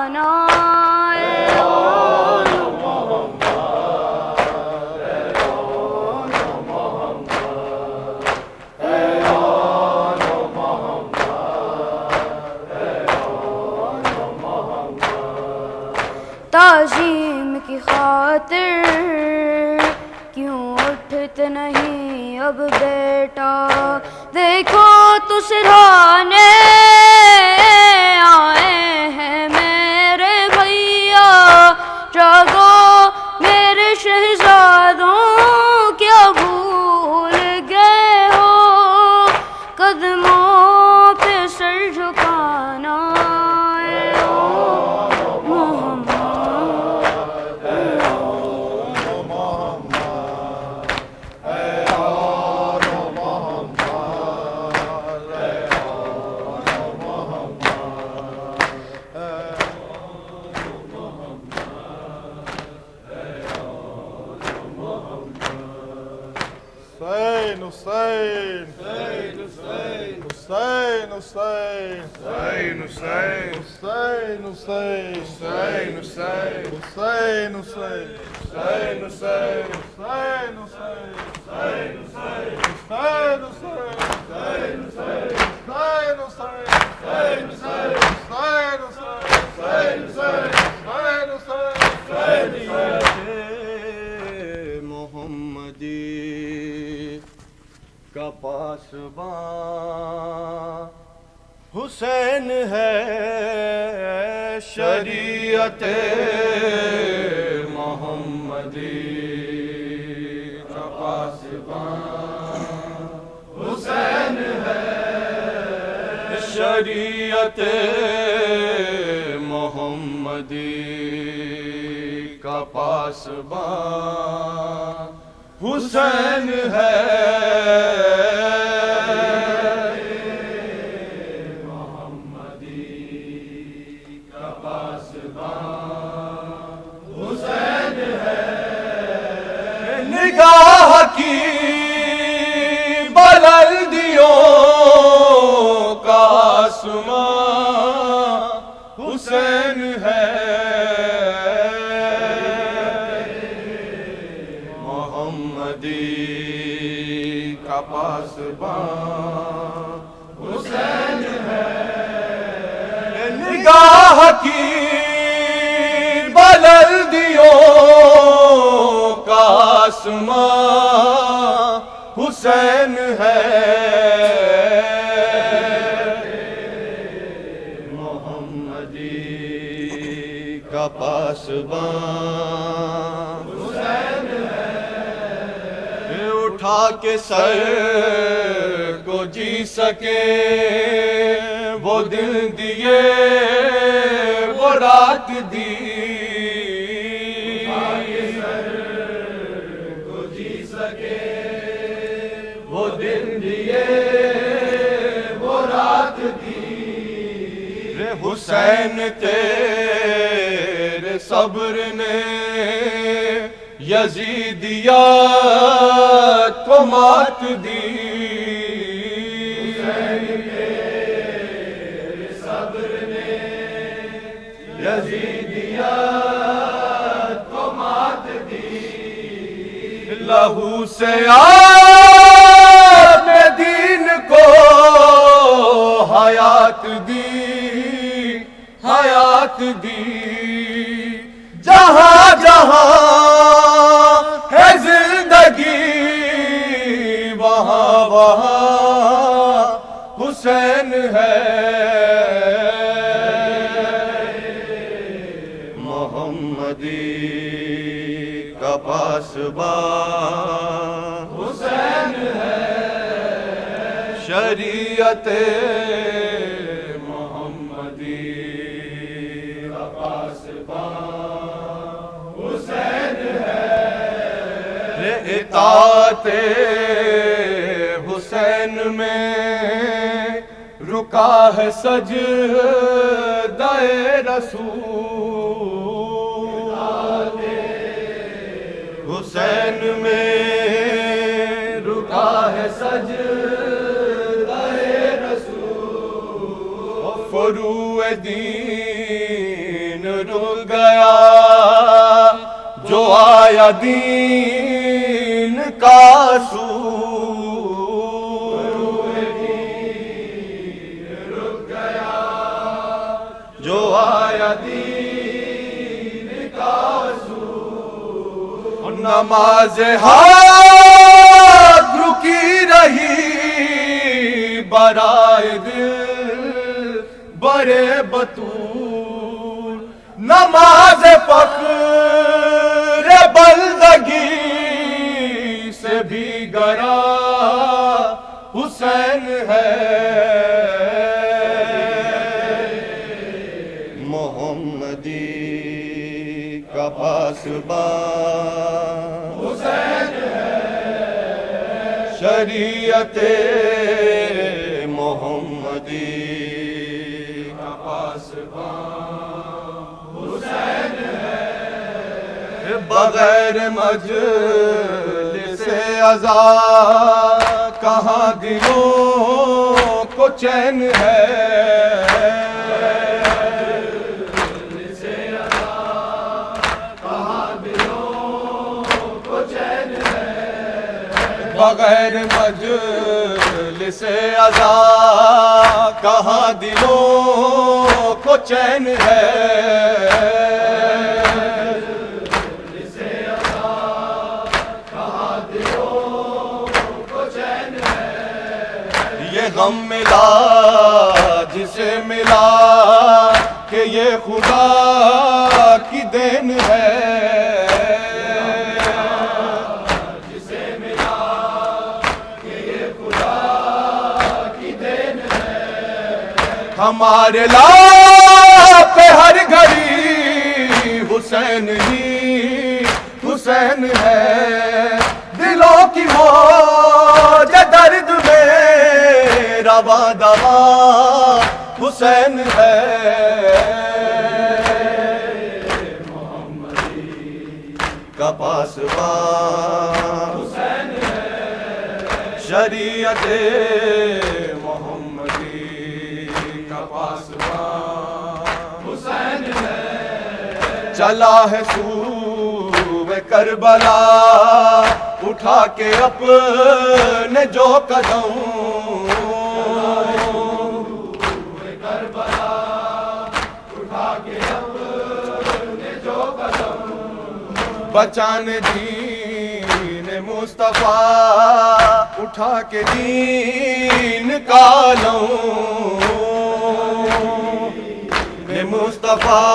اب بیٹا دیکھو تو سرانے آئے ہیں میرے بھیا جاگو میرے شہزادوں کیا بھول گئے ہو قدموں پہ سر جھکانا کا پاسباں حسین ہے شریعت محمدی کا پاسباں حسین ہے شریعت محمدی کا پاسباں حسین ہے نگاہ کی بلندیوں کا آسماں حسین ہے محمدی کا پاسباں حسین ہے نگاہ کی بلندیوں کا آسماں حسین ہے محمدی کا پاسباں حسین ہے اٹھا کے سر کو جی سکے وہ دل دیے وہ رات دی وہ دن دیے وہ رات دی رے حسین تیرے صبر نے یزیدیت کو مات دی حسین تیرے صبر نے یزیدیت کو مات دی لہو سے دین کو حیات دی حیات دی جہاں جہاں ہے زندگی وہاں وہاں حسین ہے محمدی کا پاسباں حسین ہے شریعت محمدی کا پاسباں حسین ہے اطاعت حسین میں رکا ہے سجدہ رسول حسین میں رکا ہے سجدہ رسول فروع دین رک گیا جو آیا دین کا اصول فروع دین رک گیا جو آیا دین کا اصول نماز ہاتھ رکی رہی برائے دل برے بطول، نماز فخر بلدگی سے بھی گرا حسین ہے، محمدی کا پاسبان حسین ہے، شریعت محمدی کا پاسبان حسین ہے، بغیر مجلس عزا کہاں دلوں کو چین ہے، بغیر مجلس عزا کہاں دلوں کو چین ہے، یہ غم ملا جسے ملا کہ یہ خدا کی دین ہے، ہمارے لاپ پہ ہر گھڑی حسین ہی حسین ہے، دلوں کی موج درد میں رواں دواں حسین ہے، محمدی کا پاسبان حسین ہے، شریعت حسین ہے، چلا ہے سوئے کربلا اٹھا کے اپنے جو قدم، کربلا اٹھا کے اپنے جو قدم، بچانے دین مصطفیٰ اٹھا کے دین کا علم، مصطفیٰ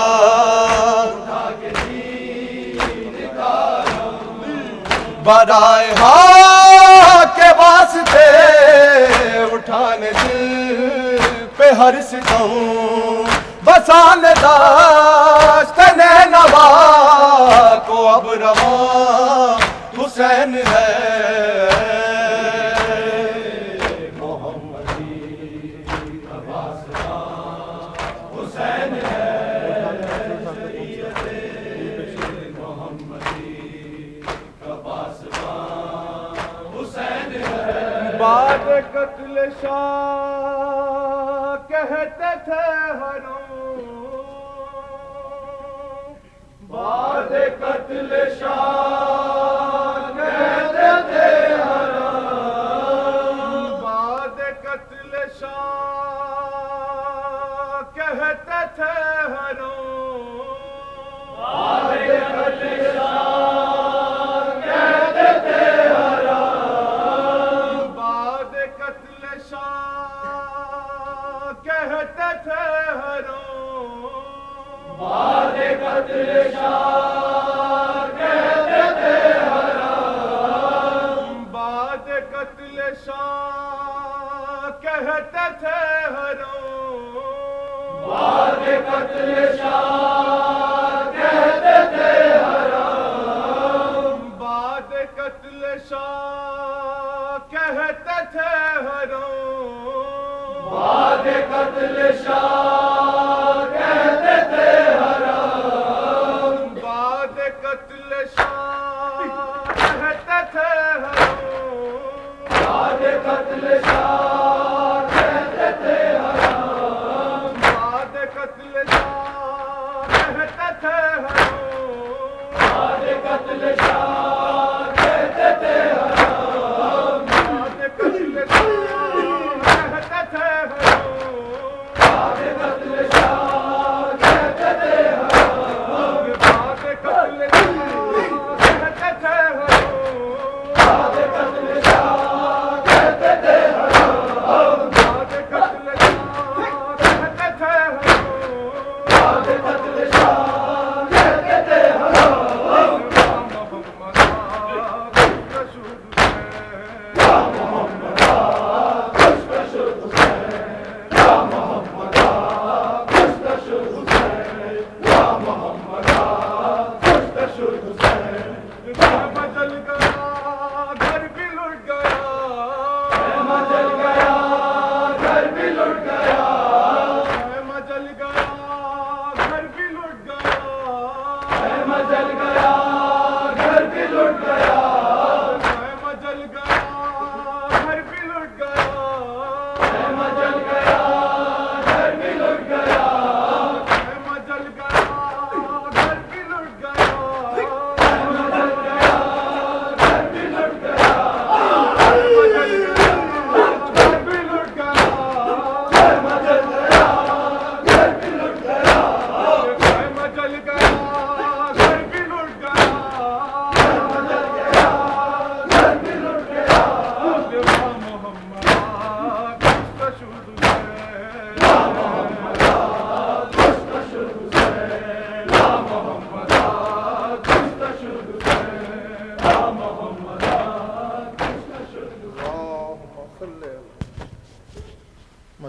برائے حق کے واسطے اٹھانے دل پہ ہر ستم، بسانے داشت نینوا کو اب رواں حسین ہے، بعد قتل شاہ کہتے تھے حرام، بعد قتل شاہ کہتے تھے حرام، بعد قتل شاہ کہتے تھے حرام، بعد قتل شاہ کہتے تھے کہتے تھے حرام، بعد قتل شاہ کہتے تھے حرام، بعد قتل شاہ کہتے تھے حرام، بعد قتل شاہ کہتے تھے حرام، بعد قتل شاہ کہتے تھے حرام، بعد قتل شاہ کہتے تھے حرام، بعد قتل شاہ کہتے تھے حرام، بعد قتل شاہ کہتے تھے حرام، بعد قتل شاہ کہتے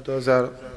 2000